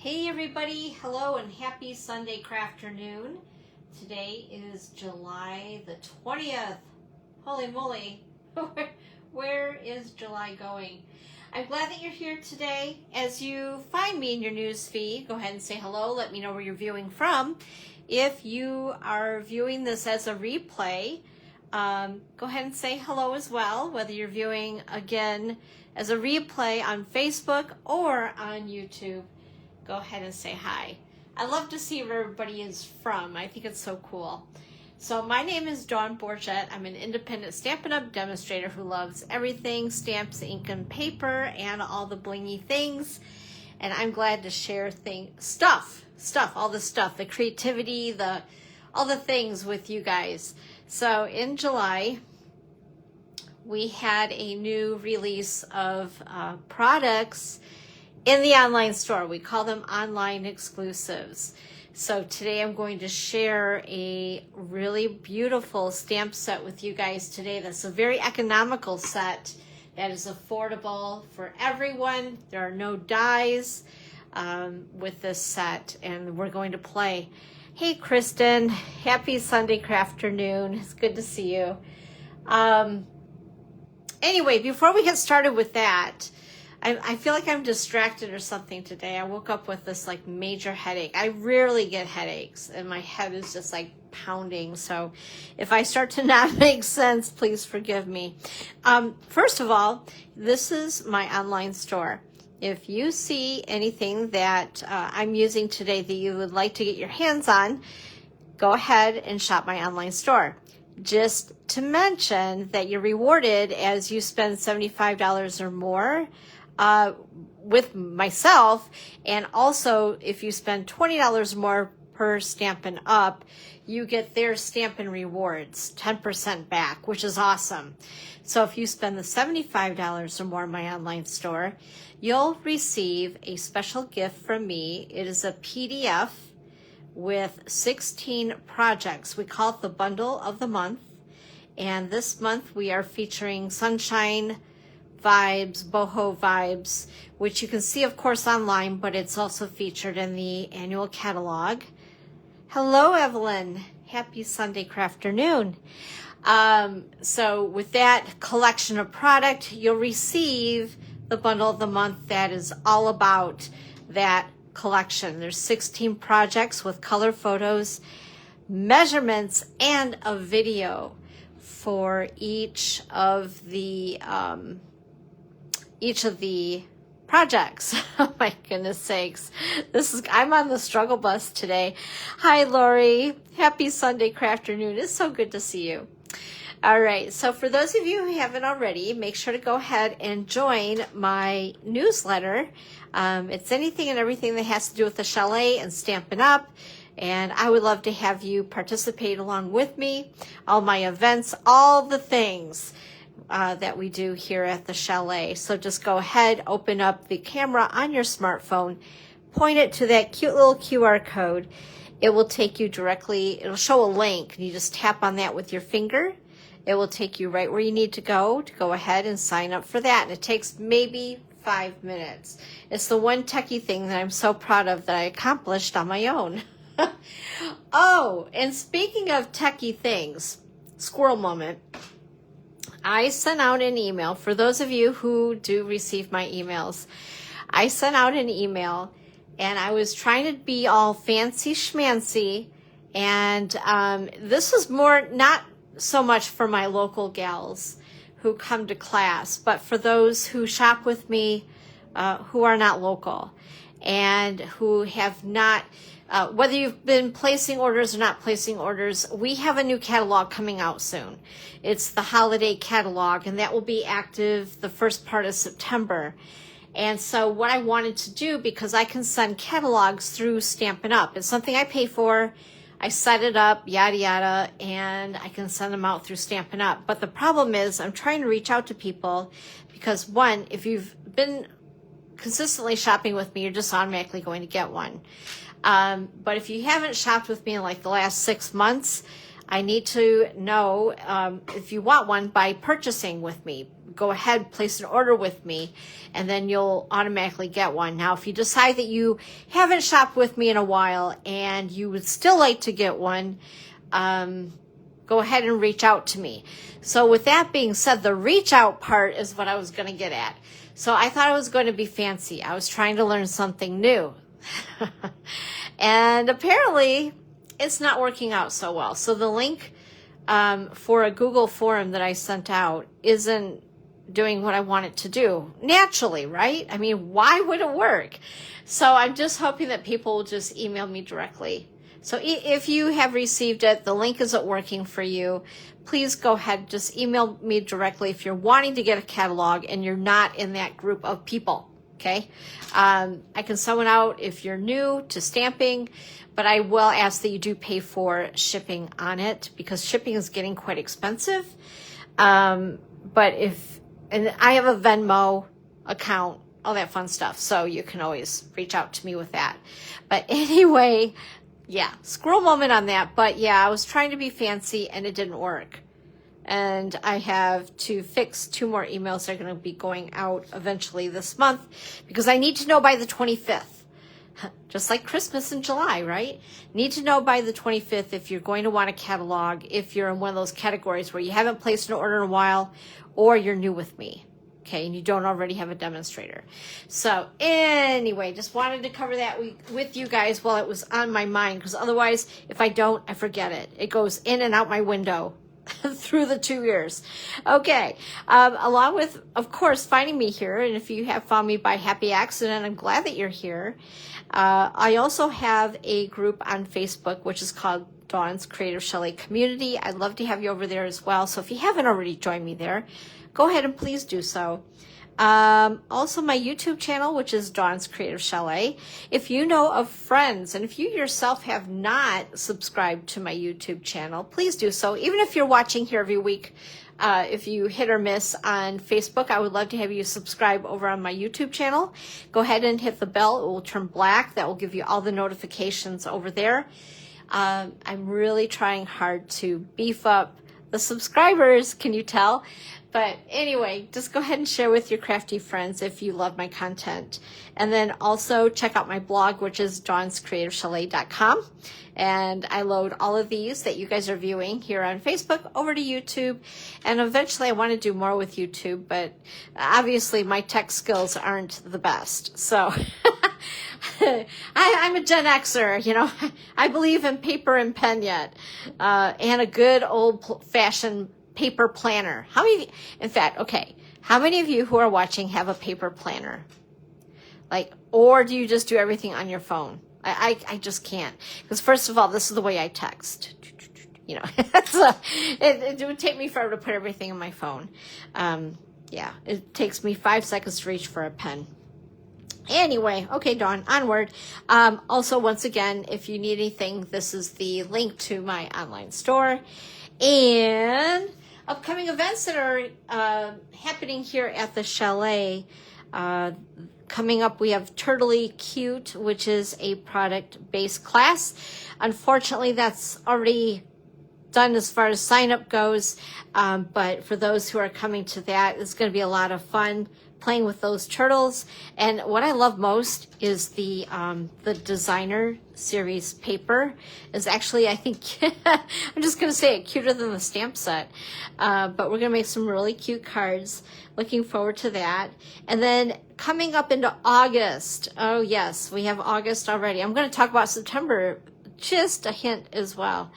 Hey everybody, hello and happy Sunday crafternoon. Today is July the 20th. Holy moly, where is July going? I'm glad that you're here today. As you find me in your news feed, go ahead and say hello. Let me know where you're viewing from. If you are viewing this as a replay, go ahead and say hello as well, whether you're viewing again as a replay on Facebook or on YouTube. Go ahead and say hi. I love to see where everybody is from. I think it's so cool. So my name is Dawn Borgette. I'm an independent Stampin' Up! Demonstrator who loves everything, stamps, ink, and paper, and all the blingy things. And I'm glad to share all the stuff, the creativity, all the things with you guys. So in July, we had a new release of products in the online store. We call them online exclusives. So today I'm going to share a really beautiful stamp set with you guys today. That's a very economical set that is affordable for everyone. There are no dies with this set, and we're going to play. Hey Kristen, happy Sunday crafternoon. It's good to see you. Anyway, before we get started with that, I feel like I'm distracted or something today. I woke up with this like major headache. I rarely get headaches and my head is just like pounding. So if I start to not make sense, please forgive me. First of all, this is my online store. If you see anything that I'm using today that you would like to get your hands on, go ahead and shop my online store. Just to mention that you're rewarded as you spend $75 or more with myself, and also if you spend $20 more per Stampin' Up, you get their Stampin' Rewards, 10% back, which is awesome. So if you spend the $75 or more in my online store, you'll receive a special gift from me. It is a PDF with 16 projects. We call it the Bundle of the Month, and this month we are featuring Sunshine Vibes, Boho Vibes, which you can see, of course, online, but it's also featured in the annual catalog. Hello, Evelyn. Happy Sunday crafternoon. So with that collection of product, you'll receive the Bundle of the Month that is all about that collection. There's 16 projects with color photos, measurements, and a video for each of the projects. Oh my goodness sakes. I'm on the struggle bus today. Hi Lori. Happy Sunday crafternoon. It's so good to see you. All right. So for those of you who haven't already, make sure to go ahead and join my newsletter. It's anything and everything that has to do with the chalet and Stampin' Up! And I would love to have you participate along with me. All my events, all the things that we do here at the chalet. So just go ahead, open up the camera on your smartphone, point it to that cute little QR code. It will take you directly, it'll show a link. You just tap on that with your finger. It will take you right where you need to go ahead and sign up for that. And it takes maybe 5 minutes. It's the one techie thing that I'm so proud of that I accomplished on my own. Oh, and speaking of techie things, squirrel moment. I sent out an email for those of you who do receive my emails. I sent out an email and I was trying to be all fancy schmancy. And this was more, not so much for my local gals who come to class, but for those who shop with me who are not local and who have not, whether you've been placing orders or not placing orders, we have a new catalog coming out soon. It's the holiday catalog, and that will be active the first part of September. And so what I wanted to do, because I can send catalogs through Stampin' Up! It's something I pay for. I set it up, yada, yada, and I can send them out through Stampin' Up! But the problem is I'm trying to reach out to people because, one, if you've been consistently shopping with me, you're just automatically going to get one. But if you haven't shopped with me in like the last 6 months, I need to know if you want one by purchasing with me. Go ahead, place an order with me, and then you'll automatically get one. Now, if you decide that you haven't shopped with me in a while and you would still like to get one, go ahead and reach out to me. So with that being said, the reach out part is what I was going to get at. So I thought I was going to be fancy. I was trying to learn something new. And apparently it's not working out so well. So the link for a Google form that I sent out isn't doing what I want it to do naturally, right? I mean, why would it work? So I'm just hoping that people will just email me directly. So if you have received it, the link isn't working for you, please go ahead, just email me directly if you're wanting to get a catalog and you're not in that group of people, okay? I can send one out if you're new to stamping, but I will ask that you do pay for shipping on it because shipping is getting quite expensive. But and I have a Venmo account, all that fun stuff, so you can always reach out to me with that. But anyway, yeah, squirrel moment on that. But yeah, I was trying to be fancy and it didn't work. And I have to fix 2 more emails that are going to be going out eventually this month because I need to know by the 25th. Just like Christmas in July, right? Need to know by the 25th if you're going to want a catalog, if you're in one of those categories where you haven't placed an order in a while or you're new with me. Okay, and you don't already have a demonstrator. So anyway, just wanted to cover that with you guys while it was on my mind, because otherwise, if I don't, I forget it. It goes in and out my window through the 2 years. Okay, along with, of course, finding me here, and if you have found me by happy accident, I'm glad that you're here. I also have a group on Facebook, which is called Dawn's Creative Chalet Community. I'd love to have you over there as well. So if you haven't already joined me there, go ahead and please do so. Also my YouTube channel, which is Dawn's Creative Chalet. If you know of friends, and if you yourself have not subscribed to my YouTube channel, please do so. Even if you're watching here every week, if you hit or miss on Facebook, I would love to have you subscribe over on my YouTube channel. Go ahead and hit the bell. It will turn black. That will give you all the notifications over there. I'm really trying hard to beef up the subscribers, can you tell? But anyway, just go ahead and share with your crafty friends if you love my content. And then also check out my blog, which is dawnscreativechalet.com. And I load all of these that you guys are viewing here on Facebook over to YouTube. And eventually I want to do more with YouTube, but obviously my tech skills aren't the best. So I'm a Gen Xer, you know. I believe in paper and pen yet, and a good old-fashioned paper planner. How many, in fact, okay, how many of you who are watching have a paper planner? Like, or do you just do everything on your phone? I just can't. Because first of all, this is the way I text. You know, so it would take me forever to put everything in my phone. Yeah, it takes me 5 seconds to reach for a pen. Anyway, okay, Dawn, onward. Also, once again, if you need anything, this is the link to my online store. And upcoming events that are happening here at the chalet. Coming up, we have Turtley Cute, which is a product-based class. Unfortunately, that's already done as far as sign-up goes. But for those who are coming to that, it's going to be a lot of fun playing with those turtles. And what I love most is the designer series paper is actually, I think, I'm just going to say it, cuter than the stamp set. But we're going to make some really cute cards. Looking forward to that. And then coming up into August. Oh yes, we have August already. I'm going to talk about September, just a hint as well.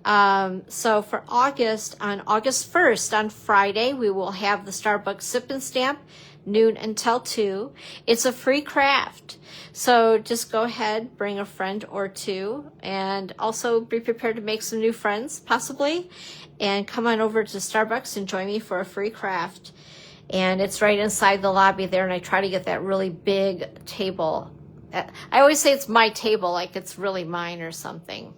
So for August, on August 1st, on Friday, we will have the Starbucks Sip and Stamp, noon until 2. It's a free craft. So just go ahead, bring a friend or two, and also be prepared to make some new friends, possibly, and come on over to Starbucks and join me for a free craft. And it's right inside the lobby there, and I try to get that really big table. I always say it's my table, like it's really mine or something.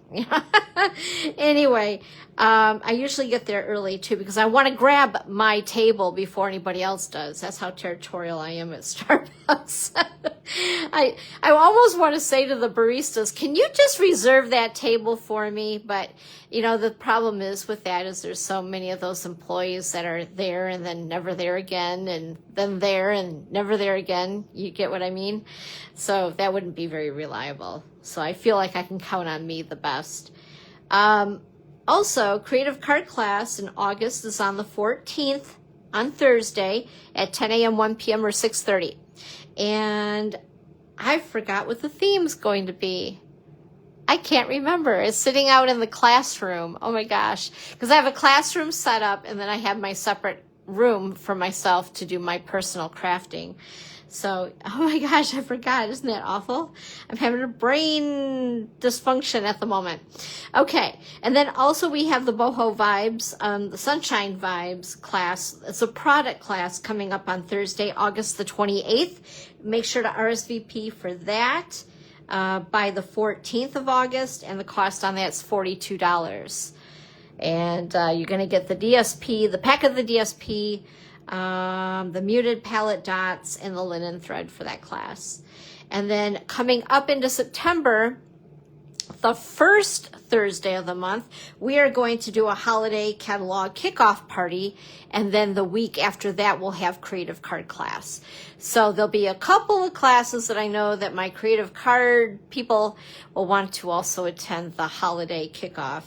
Anyway, I usually get there early too because I want to grab my table before anybody else does. That's how territorial I am at Starbucks. I almost want to say to the baristas, can you just reserve that table for me? But, you know, the problem is with that is there's so many of those employees that are there and then never there again, and then there and never there again. You get what I mean? So that wouldn't be very reliable. So I feel like I can count on me the best. Also, Creative Card class in August is on the 14th on Thursday at 10 a.m., 1 p.m., or 6:30. And I forgot what the theme's going to be. I can't remember. It's sitting out in the classroom. Oh my gosh. Because I have a classroom set up and then I have my separate room for myself to do my personal crafting. So, oh my gosh, I forgot. Isn't that awful? I'm having a brain dysfunction at the moment. Okay. And then also we have the Boho Vibes, the Sunshine Vibes class. It's a product class coming up on Thursday, August the 28th. Make sure to RSVP for that by the 14th of August. And the cost on that is $42. And you're going to get the DSP, the pack of the DSP, the muted palette dots, and the linen thread for that class. And then coming up into September, the first Thursday of the month, we are going to do a holiday catalog kickoff party, and then the week after that we'll have creative card class. So there'll be a couple of classes that I know that my creative card people will want to also attend the holiday kickoff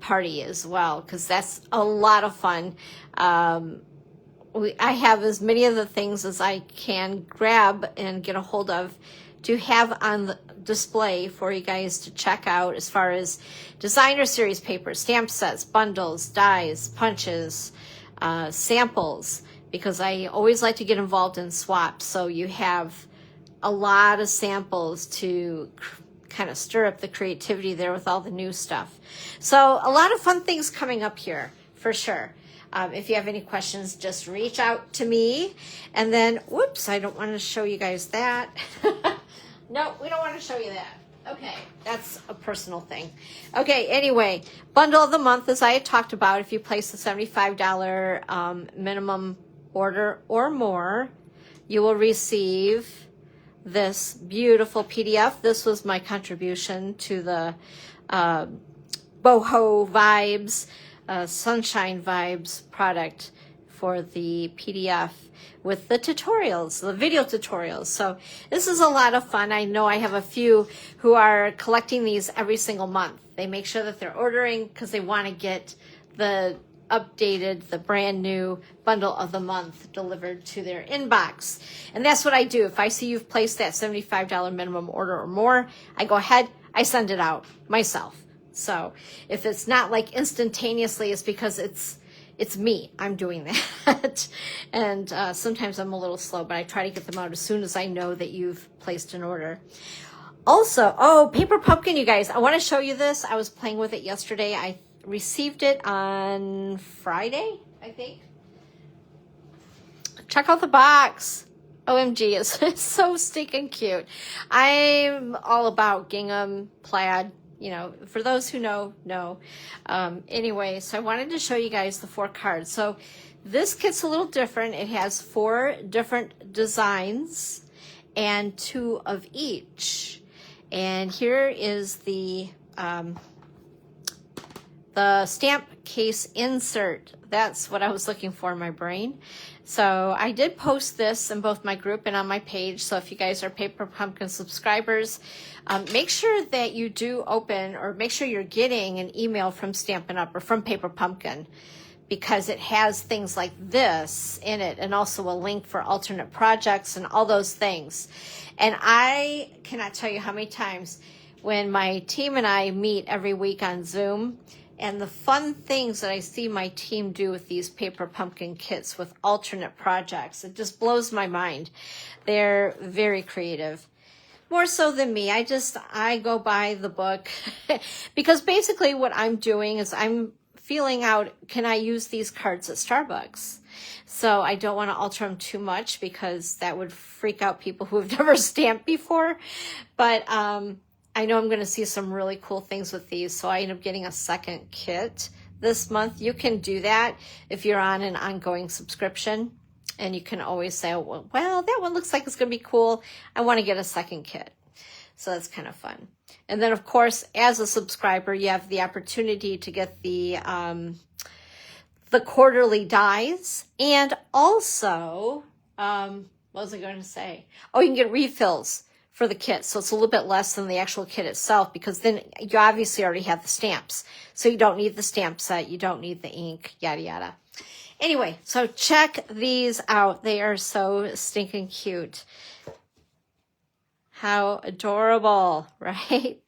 party as well, because that's a lot of fun. I have as many of the things as I can grab and get a hold of to have on the display for you guys to check out, as far as designer series papers, stamp sets, bundles, dies, punches, samples, because I always like to get involved in swaps. So you have a lot of samples to kind of stir up the creativity there with all the new stuff. So a lot of fun things coming up here for sure. If you have any questions, just reach out to me. And then, whoops, I don't want to show you guys that. No, we don't want to show you that. Okay, that's a personal thing. Okay, anyway, bundle of the month, as I had talked about, if you place a $75 minimum order or more, you will receive this beautiful PDF. This was my contribution to the Boho Vibes, Sunshine Vibes product for the PDF with the tutorials, the video tutorials. So this is a lot of fun. I know I have a few who are collecting these every single month. They make sure that they're ordering because they want to get the updated, the brand new bundle of the month delivered to their inbox. And that's what I do. If I see you've placed that $75 minimum order or more, I go ahead, I send it out myself. So if it's not like instantaneously, it's because it's me. I'm doing that. And sometimes I'm a little slow, but I try to get them out as soon as I know that you've placed an order. Also, oh, Paper Pumpkin, you guys, I want to show you this. I was playing with it yesterday. I received it on Friday, I think. Check out the box. OMG, it's so stinking cute. I'm all about gingham, plaid. You know, for those who know. Anyway, so I wanted to show you guys the 4 cards. So this kit's a little different. It has 4 different designs and 2 of each. And here is the stamp case insert. That's what I was looking for in my brain. So I did post this in both my group and on my page. So if you guys are Paper Pumpkin subscribers, make sure that you do open, or make sure you're getting an email from Stampin' Up! Or from Paper Pumpkin, because it has things like this in it, and also a link for alternate projects and all those things. And I cannot tell you how many times when my team and I meet every week on Zoom, and the fun things that I see my team do with these Paper Pumpkin kits with alternate projects, it just blows my mind. They're very creative. More so than me. I go by the book because basically what I'm doing is I'm feeling out, can I use these cards at Starbucks? So I don't want to alter them too much because that would freak out people who have never stamped before. But I know I'm going to see some really cool things with these, so I end up getting a second kit this month. You can do that if you're on an ongoing subscription. And you can always say, oh, well, that one looks like it's going to be cool. I want to get a second kit. So that's kind of fun. And then, of course, as a subscriber, you have the opportunity to get the quarterly dies. And also, what was I going to say? Oh, you can get refills for the kit. So it's a little bit less than the actual kit itself, because then you obviously already have the stamps. So you don't need the stamp set. You don't need the ink, yada, yada. Anyway, so check these out. They are so stinking cute. How adorable, right?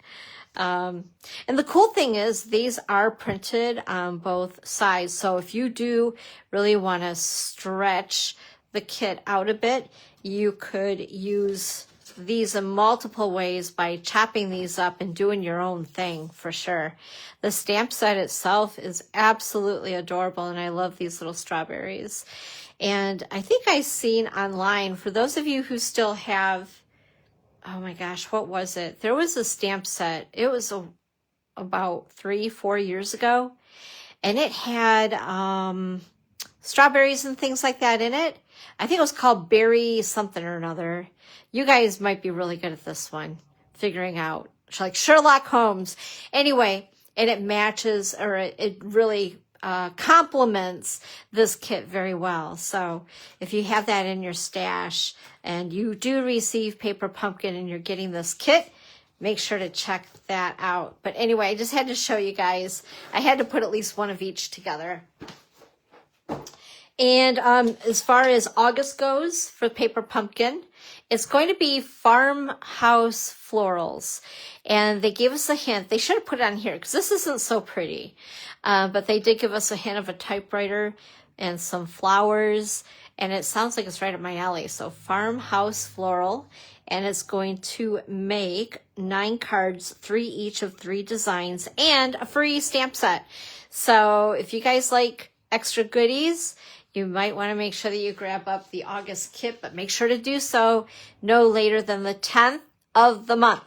And the cool thing is these are printed on both sides. So if you do really want to stretch the kit out a bit, you could use these in multiple ways by chopping these up and doing your own thing for sure. The stamp set itself is absolutely adorable, and I love these little strawberries. And I think I've seen online, for those of you who still have, oh my gosh, what was it? There was a stamp set. It was about 3-4 years ago, and it had strawberries and things like that in it. I think it was called Berry something or another. You guys might be really good at this one, figuring out, like Sherlock Holmes. Anyway, and it matches, or it really complements this kit very well. So if you have that in your stash and you do receive Paper Pumpkin and you're getting this kit, make sure to check that out. But anyway, I just had to show you guys. I had to put at least one of each together. And as far as August goes for Paper Pumpkin, it's going to be Farmhouse Florals. And they gave us a hint. They should have put it on here because this isn't so pretty. But they did give us a hint of a typewriter and some flowers. And it sounds like it's right up my alley. So Farmhouse Floral. And it's going to make 9 cards, 3 each of 3 designs, and a free stamp set. So if you guys like extra goodies, you might want to make sure that you grab up the August kit, but make sure to do so no later than the 10th of the month.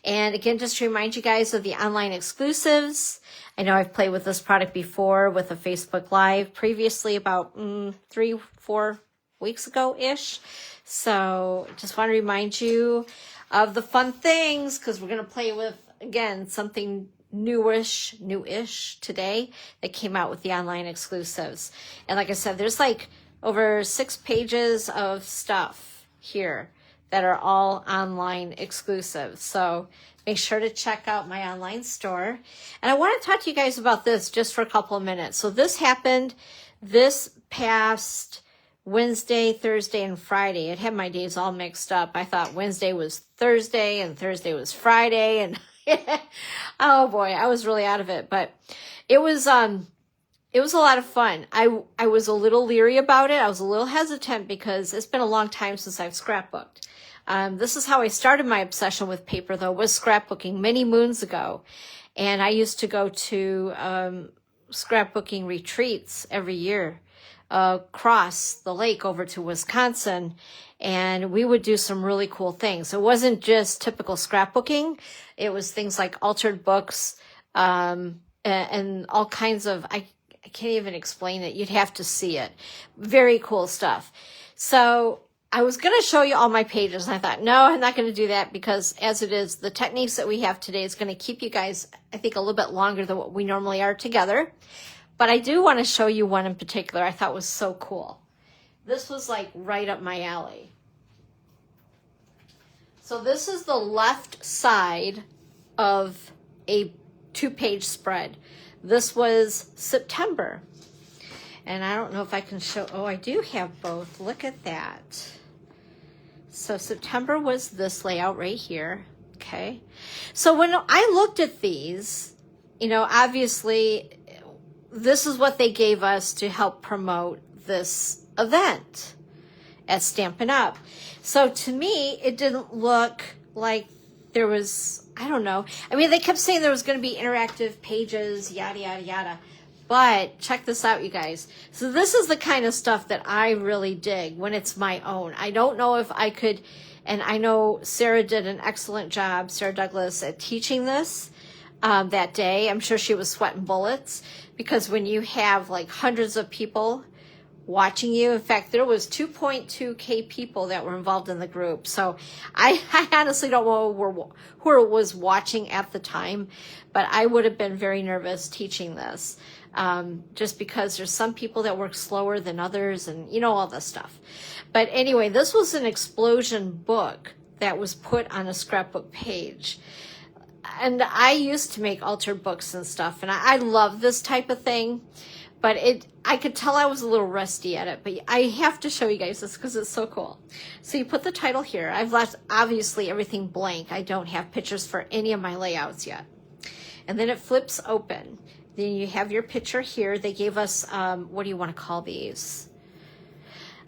And again, just to remind you guys of the online exclusives. I know I've played with this product before with a Facebook Live previously, about 3-4 weeks ago-ish. So just want to remind you of the fun things, because we're going to play with, again, something newish today that came out with the online exclusives. And like I said, there's like over 6 pages of stuff here that are all online exclusives. So make sure to check out my online store. And I want to talk to you guys about this just for a couple of minutes. So this happened this past Wednesday, Thursday, and Friday. It had my days all mixed up. I thought Wednesday was Thursday and Thursday was Friday, and oh boy, I was really out of it. But it was a lot of fun. I was a little leery about it. I was a little hesitant because it's been a long time since I've scrapbooked. This is how I started my obsession with paper, though, was scrapbooking many moons ago. And I used to go to scrapbooking retreats every year across the lake over to Wisconsin, and we would do some really cool things. It wasn't just typical scrapbooking. It was things like altered books and all kinds of, I can't even explain it. You'd have to see it. Very cool stuff. So I was going to show you all my pages, and I thought, no, I'm not going to do that, because as it is, the techniques that we have today is going to keep you guys, I think, a little bit longer than what we normally are together. But I do want to show you one in particular I thought was so cool. This was like right up my alley. So this is the left side of a 2-page spread. This was September. And I don't know if I can show, oh, I do have both. Look at that. So September was this layout right here. Okay. So when I looked at these, you know, obviously this is what they gave us to help promote this event at Stampin' Up. So to me, it didn't look like there was, I don't know. I mean, they kept saying there was going to be interactive pages, yada, yada, yada. But check this out, you guys. So this is the kind of stuff that I really dig when it's my own. I don't know if I could, and I know Sarah did an excellent job, Sarah Douglas, at teaching this that day. I'm sure she was sweating bullets, because when you have like hundreds of people watching you. In fact, there was 2.2K people that were involved in the group. So I honestly don't know who was watching at the time, but I would have been very nervous teaching this. Just because there's some people that work slower than others and you know, all this stuff. But anyway, this was an explosion book that was put on a scrapbook page. And I used to make altered books and stuff, and I love this type of thing, but I could tell I was a little rusty at it, but I have to show you guys this because it's so cool. So you put the title here. I've left obviously everything blank. I don't have pictures for any of my layouts yet. And then it flips open. Then you have your picture here. They gave us, what do you want to call these?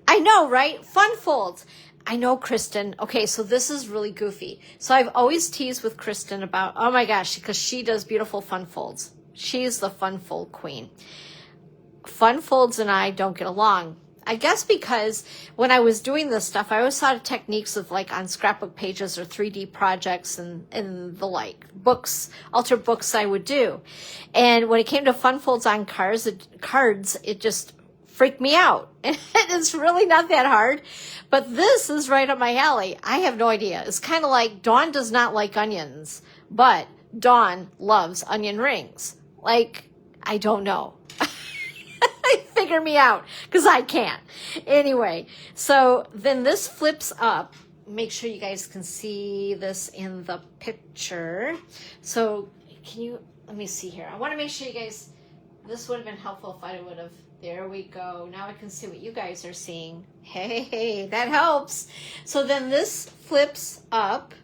I know, right? Fun folds. I know, Kristen. Okay, so this is really goofy. So I've always teased with Kristen about, oh my gosh, because she does beautiful fun folds. She's the fun fold queen. Fun folds and I don't get along. I guess because when I was doing this stuff, I always thought of techniques of like on scrapbook pages or 3D projects and the like books, altered books I would do. And when it came to fun folds on cards, it just freaked me out. And it's really not that hard, but this is right up my alley. I have no idea. It's kind of like Dawn does not like onions, but Dawn loves onion rings. Like, I don't know. Figure me out, because I can't. Anyway, so then this flips up. Make sure you guys can see this in the picture. So can you, let me see here. I want to make sure you guys, this would have been helpful if I would have, there we go. Now I can see what you guys are seeing. Hey, that helps. So then this flips up,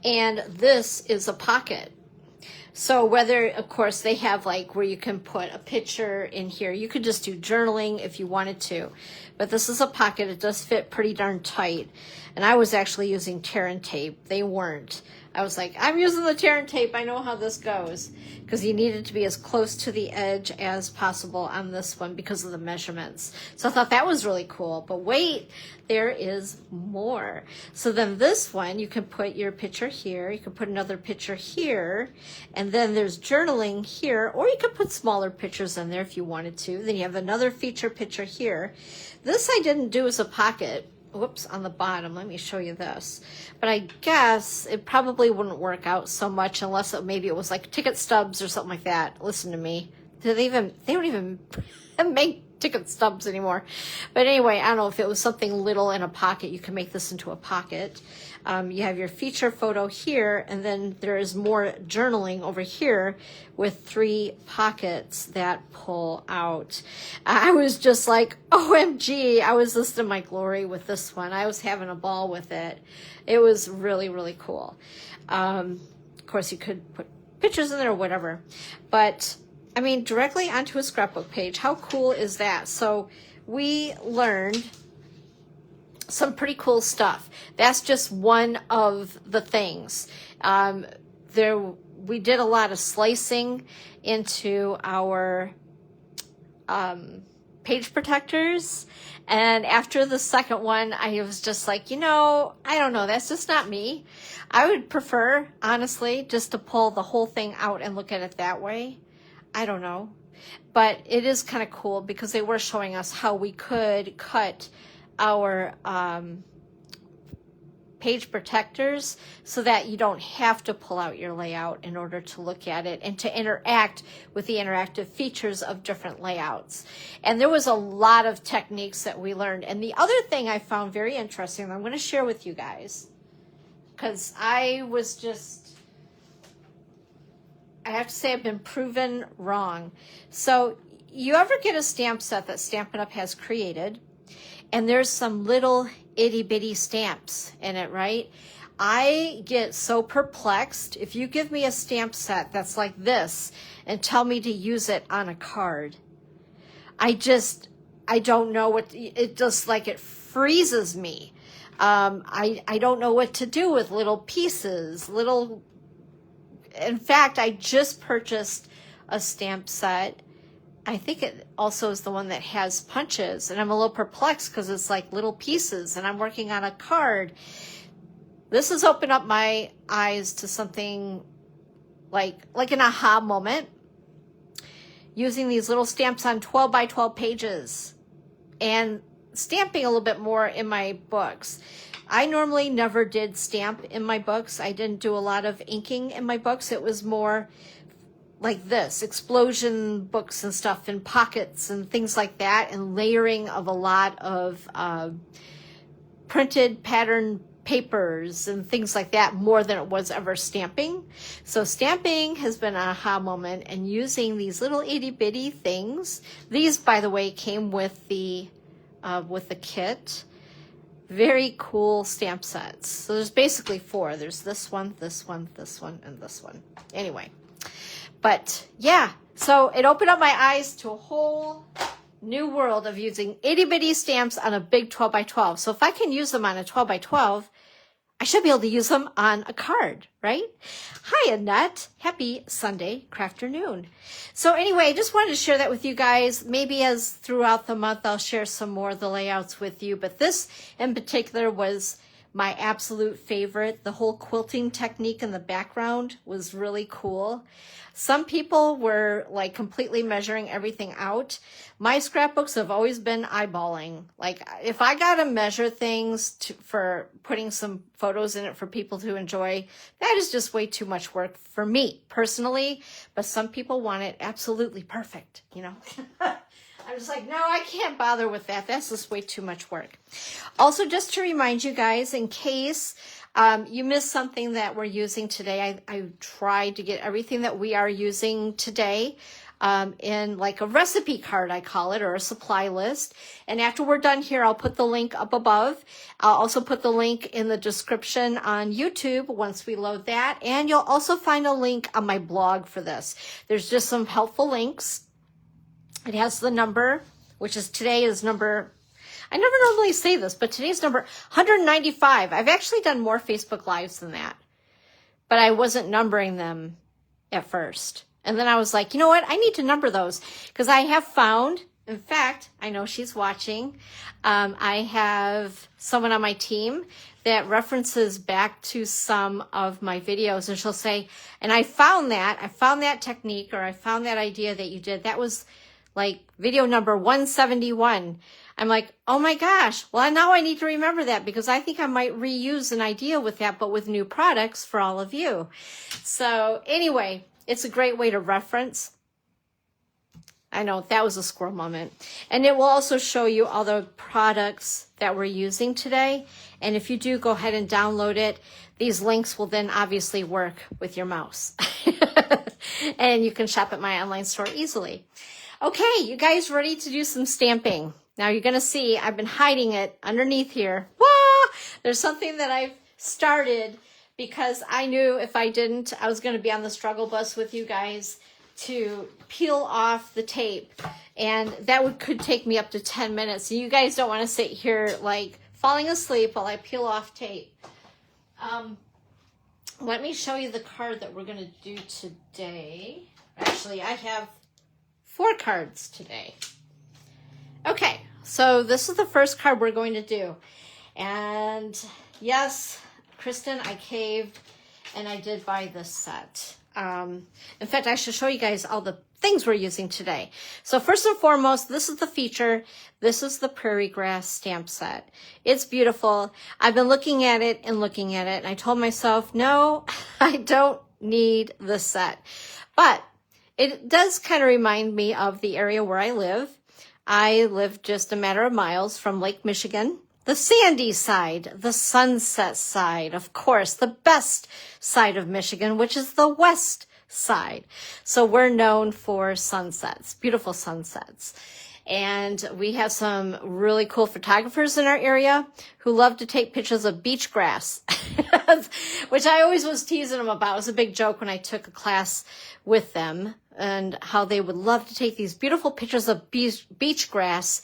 and this is a pocket. So whether, of course, they have like where you can put a picture in here. You could just do journaling if you wanted to. But this is a pocket. It does fit pretty darn tight. And I was actually using tear and tape. They weren't. I was like, I'm using the tear and tape. I know how this goes. Because you need it to be as close to the edge as possible on this one because of the measurements. So I thought that was really cool. But wait, there is more. So then this one, you can put your picture here. You can put another picture here. And then there's journaling here. Or you could put smaller pictures in there if you wanted to. Then you have another feature picture here. This I didn't do as a pocket. Whoops, on the bottom. Let me show you this. But I guess it probably wouldn't work out so much unless maybe it was like ticket stubs or something like that. Listen to me. They don't even make ticket stubs anymore. But anyway, I don't know if it was something little in a pocket. You can make this into a pocket. You have your feature photo here, and then there is more journaling over here with 3 pockets that pull out. I was just like, OMG, I was listening to my glory with this one. I was having a ball with it. It was really, really cool. Of course, you could put pictures in there or whatever. But, I mean, directly onto a scrapbook page. How cool is that? So we learned some pretty cool stuff. That's just one of the things. We did a lot of slicing into our page protectors. And after the second one, I was just like, I don't know. That's just not me. I would prefer, honestly, just to pull the whole thing out and look at it that way. I don't know. But it is kind of cool because they were showing us how we could cut our page protectors so that you don't have to pull out your layout in order to look at it and to interact with the interactive features of different layouts. And there was a lot of techniques that we learned. And the other thing I found very interesting, and I'm going to share with you guys, because I have to say I've been proven wrong. So you ever get a stamp set that Stampin' Up! Has created, and there's some little itty bitty stamps in it, right? I get so perplexed. If you give me a stamp set that's like this and tell me to use it on a card, I don't know it just like it freezes me. I don't know what to do with little pieces, in fact, I just purchased a stamp set. I think it also is the one that has punches, and I'm a little perplexed because it's like little pieces and I'm working on a card. This has opened up my eyes to something like an aha moment. using these little stamps on 12 by 12 pages and stamping a little bit more in my books. I normally never did stamp in my books. I didn't do a lot of inking in my books. It was more like this, explosion books and stuff in pockets and things like that, and layering of a lot of printed pattern papers and things like that, more than it was ever stamping. So stamping has been an aha moment, and using these little itty bitty things. These, by the way, came with the kit. Very cool stamp sets. So there's basically 4. There's this one, this one, this one, and this one. Anyway, but yeah, so it opened up my eyes to a whole new world of using itty bitty stamps on a big 12 by 12. So if I can use them on a 12 by 12, I should be able to use them on a card, right? Hi, Annette. Happy Sunday crafternoon. So anyway, I just wanted to share that with you guys. Maybe as throughout the month, I'll share some more of the layouts with you. But this in particular was my absolute favorite. The whole quilting technique in the background was really cool. Some people were like completely measuring everything out. My scrapbooks have always been eyeballing. Like if I got to measure things for putting some photos in it for people to enjoy, that is just way too much work for me personally. But some people want it absolutely perfect, you know. I'm just like, no, I can't bother with that. That's just way too much work. Also, just to remind you guys, in case you missed something that we're using today, I tried to get everything that we are using today in like a recipe card, I call it, or a supply list. And after we're done here, I'll put the link up above. I'll also put the link in the description on YouTube once we load that. And you'll also find a link on my blog for this. There's just some helpful links. It has the number, which is today is number, I never normally say this, but today's number 195. I've actually done more Facebook Lives than that, but I wasn't numbering them at first. And then I was like, you know what? I need to number those because I have found, in fact, I know she's watching. I have someone on my team that references back to some of my videos, and she'll say, and I found that technique, or I found that idea that you did. That was like video number 171. I'm like, oh my gosh, well now I need to remember that because I think I might reuse an idea with that, but with new products for all of you. So anyway, it's a great way to reference. I know that was a squirrel moment. And it will also show you all the products that we're using today. And if you do go ahead and download it, these links will then obviously work with your mouse. And you can shop at my online store easily. Okay, you guys ready to do some stamping? Now you're going to see I've been hiding it underneath here. Wah! There's something that I've started because I knew if I didn't, I was going to be on the struggle bus with you guys to peel off the tape. And that could take me up to 10 minutes. You guys don't want to sit here like falling asleep while I peel off tape. Let me show you the card that we're going to do today. Actually, I have 4 cards today. Okay, so this is the first card we're going to do. And yes, Kristen, I caved and I did buy this set. In fact, I should show you guys all the things we're using today. So first and foremost, this is the feature. This is the Prairie Grass stamp set. It's beautiful. I've been looking at it, and I told myself, no, I don't need this set. But it does kind of remind me of the area where I live. I live just a matter of miles from Lake Michigan, the sandy side, the sunset side, of course, the best side of Michigan, which is the west side. So we're known for sunsets, beautiful sunsets. And we have some really cool photographers in our area who love to take pictures of beach grass, which I always was teasing them about. It was a big joke when I took a class with them and how they would love to take these beautiful pictures of beach grass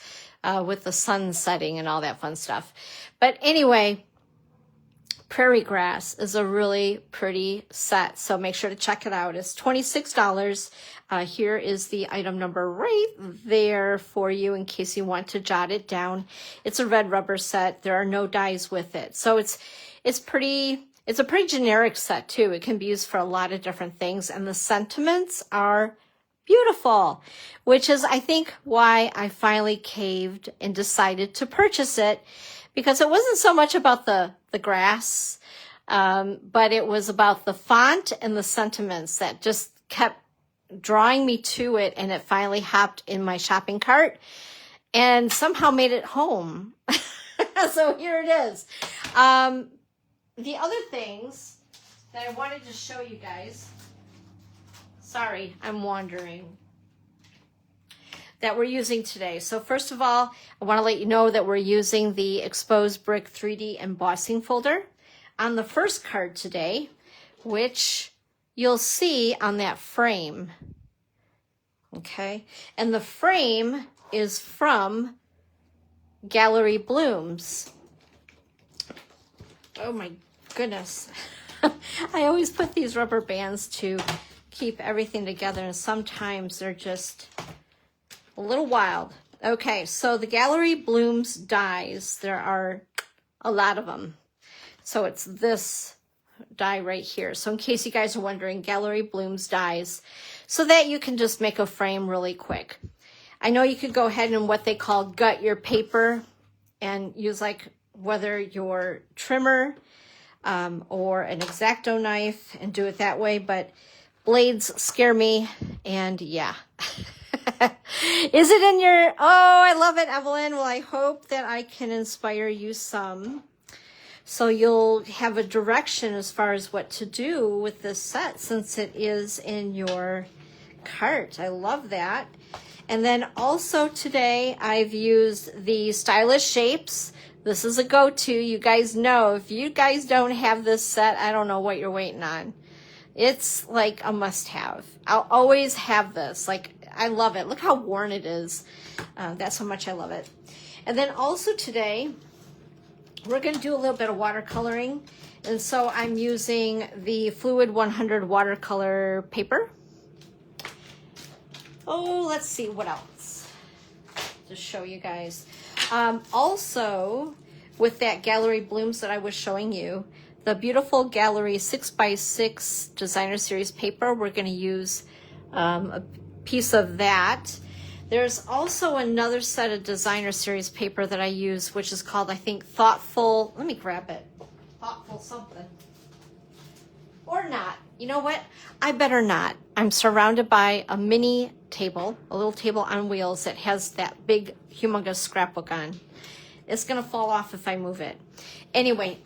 with the sun setting and all that fun stuff. But anyway, Prairie Grass is a really pretty set, so make sure to check it out. It's $26. Here is the item number right there for you in case you want to jot it down. It's a red rubber set. There are no dies with it. So it's a pretty generic set too. It can be used for a lot of different things, and the sentiments are Beautiful, which is, I think, why I finally caved and decided to purchase it, because it wasn't so much about the grass, but it was about the font and the sentiments that just kept drawing me to it, and it finally hopped in my shopping cart and somehow made it home. So here it is. The other things that I wanted to show you guys, sorry, I'm wandering, that we're using today. So first of all, I want to let you know that we're using the Exposed Brick 3D embossing folder on the first card today, which you'll see on that frame. Okay, and the frame is from Gallery Blooms. Oh my goodness. I always put these rubber bands to keep everything together, and sometimes they're just a little wild. Okay, so the Gallery Blooms dies, there are a lot of them. So it's this die right here. So in case you guys are wondering, Gallery Blooms dies, so that you can just make a frame really quick. I know you could go ahead and what they call gut your paper and use like whether your trimmer or an X-Acto knife and do it that way, but blades scare me, and yeah. Is it in your, oh, I love it, Evelyn. Well, I hope that I can inspire you some, so you'll have a direction as far as what to do with this set, since it is in your cart. I love that. And then also today I've used the Stylish Shapes. This is a go-to. You guys know, if you guys don't have this set, I don't know what you're waiting on. It's like a must-have. I'll always have this. Like, I love it. Look how worn it is. That's how much I love it. And then also today, we're going to do a little bit of watercoloring. And so I'm using the Fluid 100 watercolor paper. Oh, let's see what else to show you guys. Also, with that Gallery Blooms that I was showing you, the beautiful Gallery 6x6 Designer Series paper, we're going to use a piece of that. There's also another set of Designer Series paper that I use, which is called, I think, Thoughtful. Let me grab it. Thoughtful something. Or not. You know what? I better not. I'm surrounded by a mini table, a little table on wheels that has that big, humongous scrapbook on. It's going to fall off if I move it. Anyway,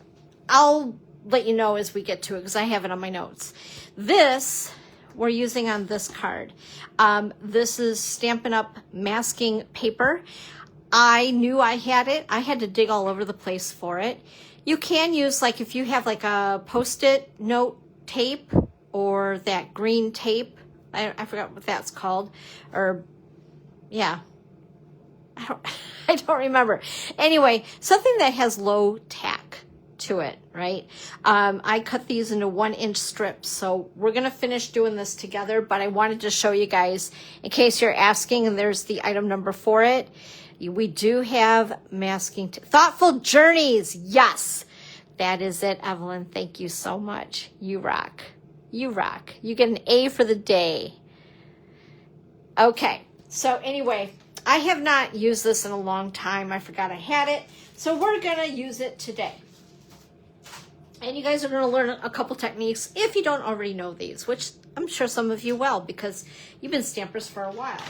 I'll let you know as we get to it because I have it on my notes. This we're using on this card. This is Stampin' Up! Masking paper. I knew I had it. I had to dig all over the place for it. You can use, like, if you have like a Post-it note tape or that green tape. I forgot what that's called. Or, yeah. I don't remember. Anyway, something that has low tack to it, right? I cut these into 1-inch strips, so we're gonna finish doing this together, but I wanted to show you guys in case you're asking, and there's the item number for it. We do have masking Thoughtful Journeys. Yes, that is it, Evelyn. Thank you so much. You rock. You rock. You get an A for the day. Okay, so anyway, I have not used this in a long time. I forgot I had it, so we're gonna use it today. And you guys are going to learn a couple techniques if you don't already know these, which I'm sure some of you will because you've been stampers for a while.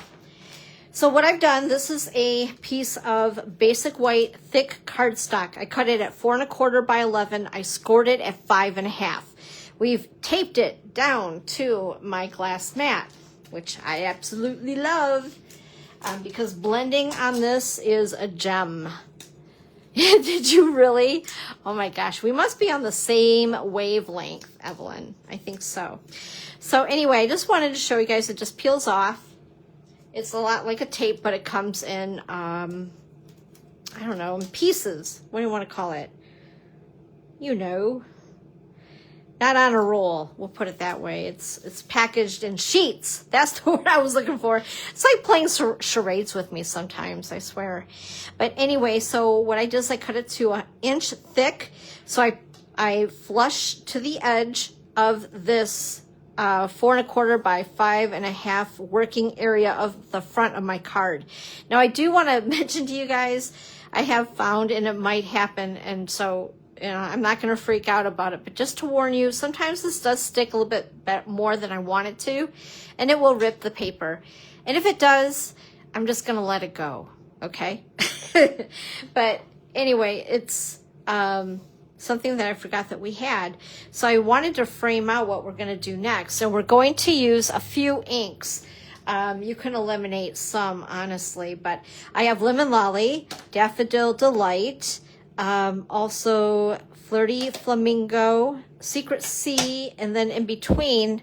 So what I've done, this is a piece of basic white thick cardstock. I cut it at 4 1/4 by 11. I scored it at 5 1/2. We've taped it down to my glass mat, which I absolutely love because blending on this is a gem. Did you really? Oh my gosh, we must be on the same wavelength, Evelyn. I think so. So anyway, I just wanted to show you guys, it just peels off. It's a lot like a tape, but it comes in, I don't know, in pieces. What do you want to call it? You know. Not on a roll, we'll put it that way. It's packaged in sheets. That's the word I was looking for. It's like playing charades with me sometimes, I swear. But anyway, so what I did is I cut it to 1 inch thick. So I flush to the edge of this 4¼ by 5½ working area of the front of my card. Now I do want to mention to you guys, I have found, and it might happen, and so I'm not going to freak out about it, but just to warn you, sometimes this does stick a little bit more than I want it to, and it will rip the paper. And if it does, I'm just going to let it go, okay? But anyway, it's something that I forgot that we had. So I wanted to frame out what we're going to do next. So we're going to use a few inks. You can eliminate some, honestly, but I have Lemon Lolly, Daffodil Delight, also Flirty Flamingo, Secret Sea, and then in between,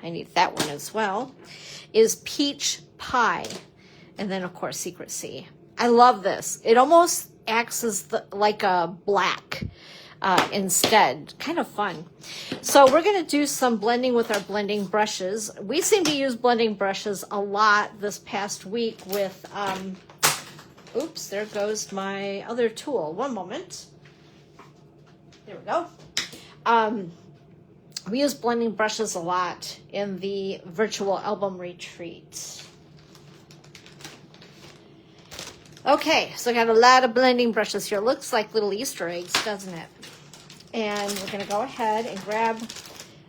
I need that one as well, is Peach Pie, and then of course Secret Sea. I love this. It almost acts as like a black instead. Kind of fun. So we're going to do some blending with our blending brushes. We seem to use blending brushes a lot this past week with, oops, there goes my other tool. One moment. There we go. We use blending brushes a lot in the virtual album retreat. Okay, so I got a lot of blending brushes here. Looks like little Easter eggs, doesn't it? And we're going to go ahead and grab,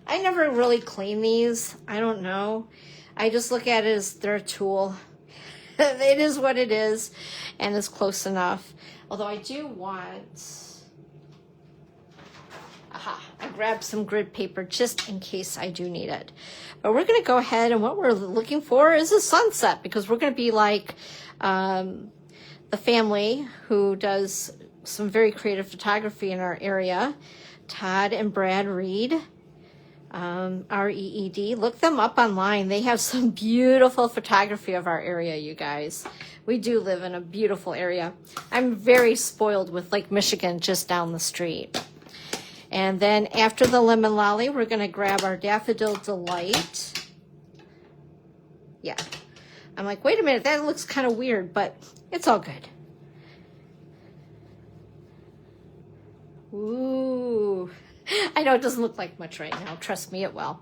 I never really clean these. I don't know. I just look at it as their tool. It is what it is, and it's close enough. Although I do want, I grabbed some grid paper just in case I do need it. But we're going to go ahead, and what we're looking for is a sunset, because we're going to be like the family who does some very creative photography in our area, Todd and Brad Reed, R-E-E-D. Look them up online. They have some beautiful photography of our area, you guys. We do live in a beautiful area. I'm very spoiled with Lake Michigan just down the street. And then after the Lemon Lolly, we're going to grab our Daffodil Delight. Yeah. I'm like, wait a minute, that looks kind of weird, but it's all good. Ooh. I know it doesn't look like much right now. Trust me, it will.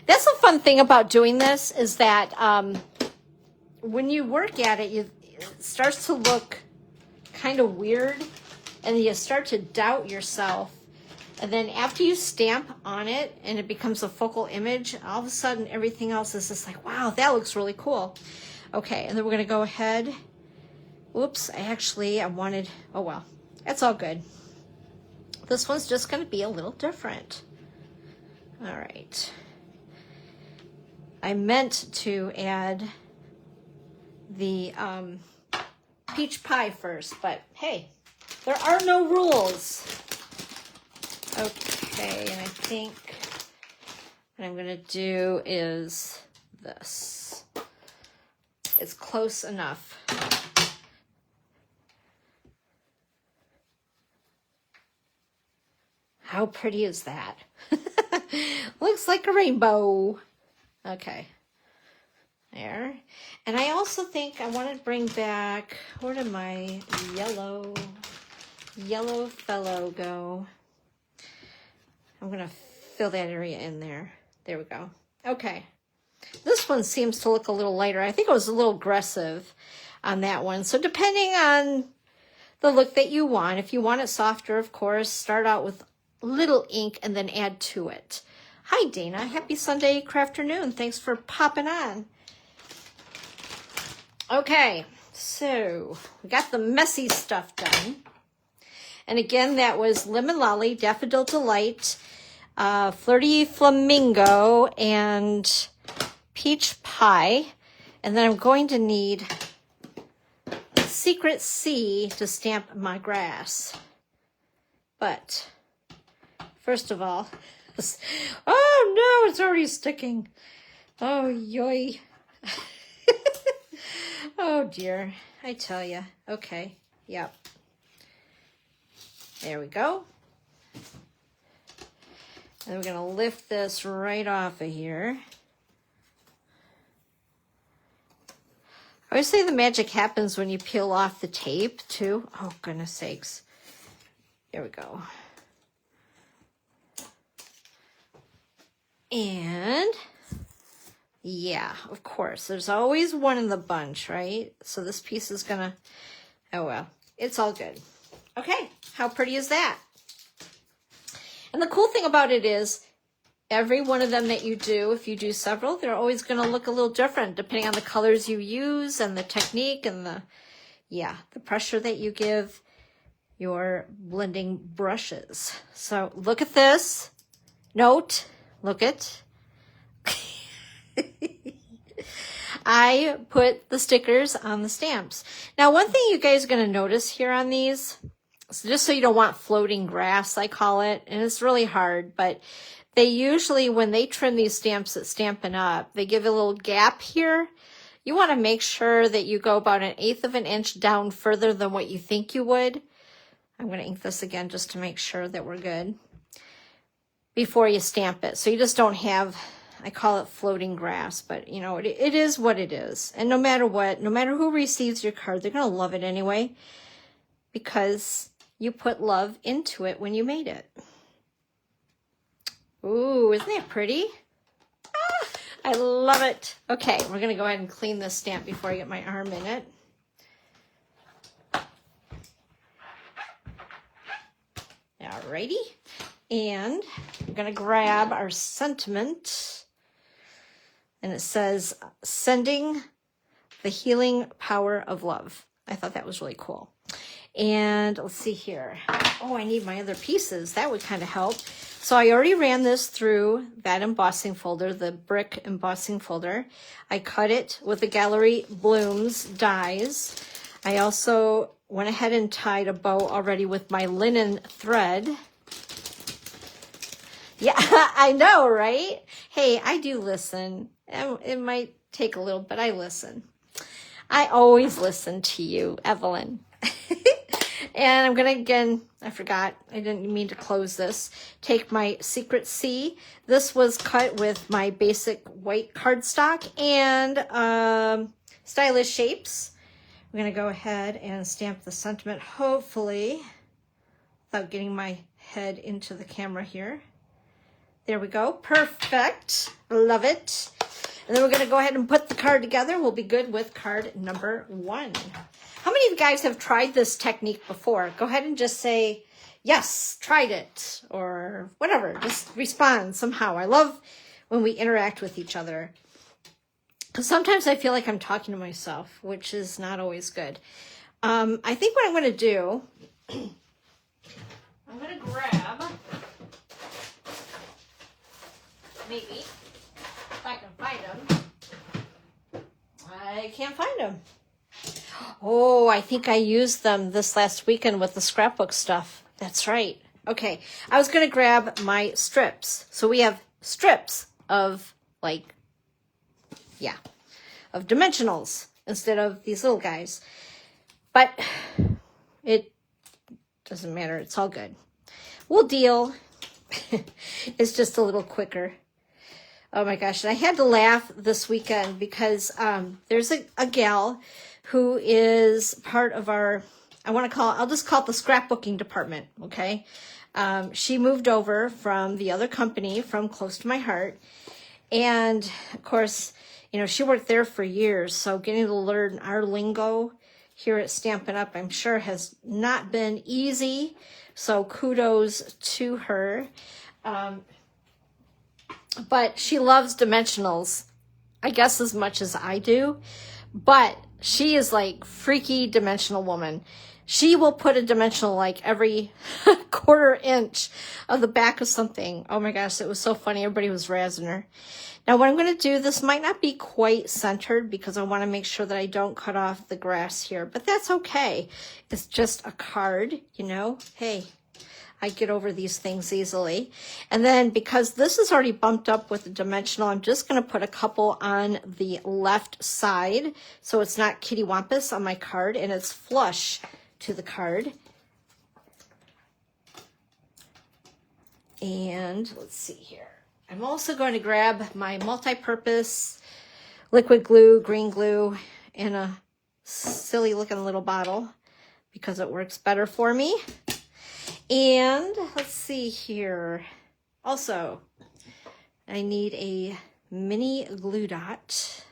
That's the fun thing about doing this is that when you work at it, it starts to look kind of weird, and you start to doubt yourself. And then after you stamp on it and it becomes a focal image, all of a sudden everything else is just like, wow, that looks really cool. Okay, and then we're going to go ahead. Oops, I wanted, oh well, that's all good. This one's just going to be a little different. All right. I meant to add the peach pie first, but hey, there are no rules. Okay, and I think what I'm going to do is this. It's close enough. How pretty is that? Looks like a rainbow. Okay. There. And I also think I want to bring back, where did my yellow fellow go? I'm going to fill that area in there. There we go. Okay. This one seems to look a little lighter. I think it was a little aggressive on that one. So depending on the look that you want, if you want it softer, of course, start out with little ink and then add to it. Hi, Dana. Happy Sunday crafternoon. Thanks for popping on. Okay, so we got the messy stuff done. And again, that was Lemon Lolly, Daffodil Delight, Flirty Flamingo, and Peach Pie. And then I'm going to need Secret Sea to stamp my grass. But first of all, oh no, it's already sticking. Oh, yoy. Oh dear, I tell you. Okay, yep. There we go. And we're going to lift this right off of here. I always say the magic happens when you peel off the tape, too. Oh, goodness sakes. There we go. And yeah, of course, there's always one in the bunch, right? So this piece is gonna, oh well, it's all good. Okay, how pretty is that? And the cool thing about it is every one of them that you do, if you do several, they're always going to look a little different depending on the colors you use and the technique and the pressure that you give your blending brushes. So look at this. Note, look it. I put the stickers on the stamps. Now, one thing you guys are going to notice here on these, so just so you don't want floating grass, I call it, and it's really hard, but they usually, when they trim these stamps at Stampin' Up, they give a little gap here. You want to make sure that you go about 1/8 of an inch down further than what you think you would. I'm going to ink this again just to make sure that we're good before you stamp it. So you just don't have, I call it floating grass, but you know, it is what it is. And no matter what, no matter who receives your card, they're going to love it anyway, because you put love into it when you made it. Ooh, isn't that pretty? Ah, I love it. Okay, we're going to go ahead and clean this stamp before I get my arm in it. Alrighty. And I'm going to grab our sentiment. And it says, sending the healing power of love. I thought that was really cool. And let's see here. Oh, I need my other pieces. That would kind of help. So I already ran this through that embossing folder, the brick embossing folder. I cut it with the Gallery Blooms dies. I also went ahead and tied a bow already with my linen thread. Yeah, I know, right? Hey, I do listen. It might take a little, but I listen. I always listen to you, Evelyn. And I'm going to, again, I forgot, I didn't mean to close this, take my Secret C. This was cut with my basic white cardstock and Stylish Shapes. I'm going to go ahead and stamp the sentiment, hopefully, without getting my head into the camera here. There we go. Perfect. Love it. And then we're going to go ahead and put the card together. We'll be good with card number 1. How many of you guys have tried this technique before? Go ahead and just say, yes, tried it, or whatever. Just respond somehow. I love when we interact with each other, because sometimes I feel like I'm talking to myself, which is not always good. I think what I'm going to do, I'm going to grab, maybe, if I can find them. I can't find them. Oh, I think I used them this last weekend with the scrapbook stuff. That's right. Okay, I was going to grab my strips. So we have strips of, like, yeah, of dimensionals instead of these little guys. But it doesn't matter. It's all good. We'll deal. It's just a little quicker. Oh my gosh, and I had to laugh this weekend because there's a gal who is part of our, I'll just call it the scrapbooking department, okay? She moved over from the other company, from Close to My Heart, and of course, you know, she worked there for years, so getting to learn our lingo here at Stampin' Up, I'm sure has not been easy, so kudos to her. But she loves dimensionals, I guess as much as I do. But she is like freaky dimensional woman. She will put a dimensional like every quarter inch of the back of something. Oh my gosh, it was so funny. Everybody was razzing her. Now what I'm going to do, this might not be quite centered because I want to make sure that I don't cut off the grass here. But that's okay. It's just a card, you know. Hey, I get over these things easily. And then because this is already bumped up with the dimensional, I'm just going to put a couple on the left side so it's not kittywampus on my card and it's flush to the card. And let's see here. I'm also going to grab my multi-purpose liquid glue, green glue, in a silly looking little bottle because it works better for me. And let's see here. Also, I need a mini glue dot.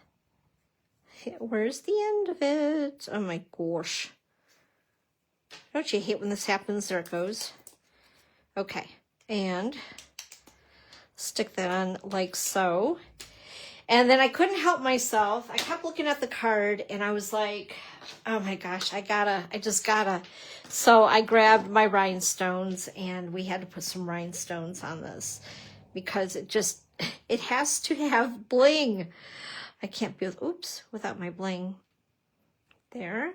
Where's the end of it? Oh my gosh. Don't you hate when this happens? There it goes. Okay, and stick that on like so. And then I couldn't help myself. I kept looking at the card and I was like, oh my gosh, I just gotta. So I grabbed my rhinestones and we had to put some rhinestones on this because it has to have bling. I can't be, without my bling. There.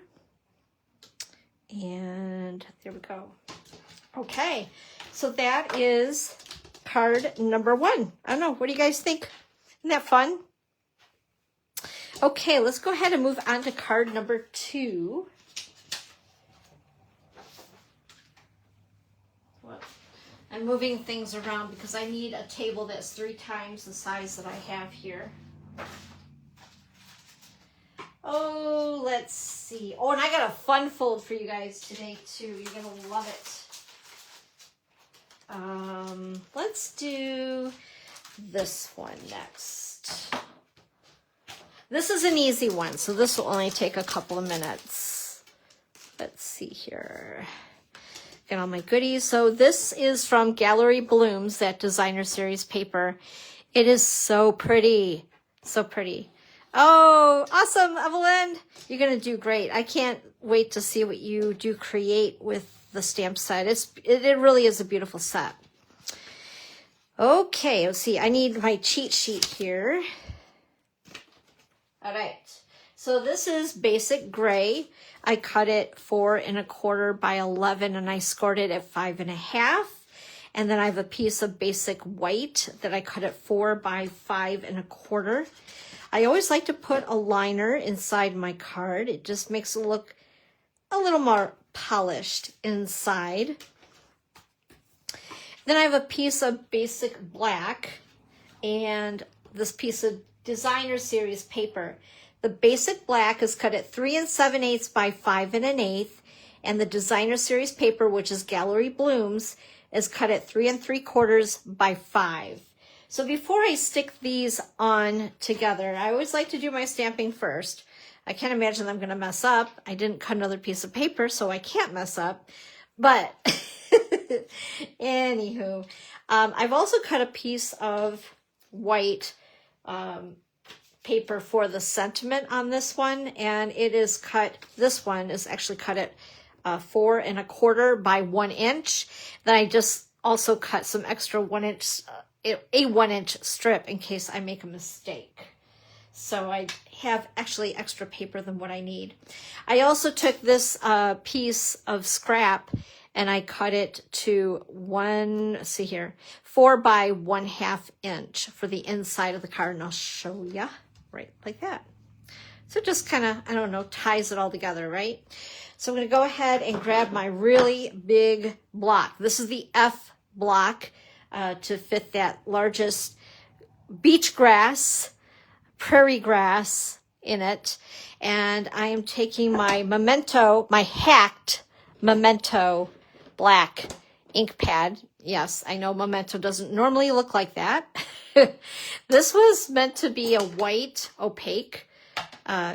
And there we go. Okay, so that is card number 1. I don't know, what do you guys think? Isn't that fun? Okay, let's go ahead and move on to card number 2. I'm moving things around because I need a table that's 3 times the size that I have here. Oh, let's see. Oh, and I got a fun fold for you guys today too. You're gonna love it. Let's do this one next. This is an easy one, so this will only take a couple of minutes. Let's see here. Get all my goodies. So this is from Gallery Blooms, that designer series paper. It is so pretty. So pretty. Oh, awesome, Evelyn. You're going to do great. I can't wait to see what you do create with the stamp set. It really is a beautiful set. Okay, let's see. I need my cheat sheet here. All right. So this is basic gray. I cut it 4 1/4 by 11 and I scored it at 5 1/2. And then I have a piece of basic white that I cut at 4 by 5 1/4. I always like to put a liner inside my card. It just makes it look a little more polished inside. Then I have a piece of basic black and this piece of designer series paper. The basic black is cut at 3 7/8 by 5 1/8, and the designer series paper, which is Gallery Blooms, is cut at 3 3/4 by 5. So before I stick these on together, I always like to do my stamping first. I can't imagine I'm going to mess up. I didn't cut another piece of paper, so I can't mess up. But anywho, I've also cut a piece of white paper for the sentiment on this one, and it is cut, this one is actually cut at 4 1/4 by 1 inch. Then I just also cut some extra 1 inch, a 1 inch strip in case I make a mistake. So I have actually extra paper than what I need. I also took this piece of scrap and I cut it to 4 by 1/2 inch for the inside of the card, and I'll show you right like that. So just kind of, I don't know, ties it all together, right? So I'm going to go ahead and grab my really big block. This is the F block to fit that largest beach grass, prairie grass in it. And I am taking my Memento, my hacked Memento black ink pad. Yes, I know Memento doesn't normally look like that. This was meant to be a white opaque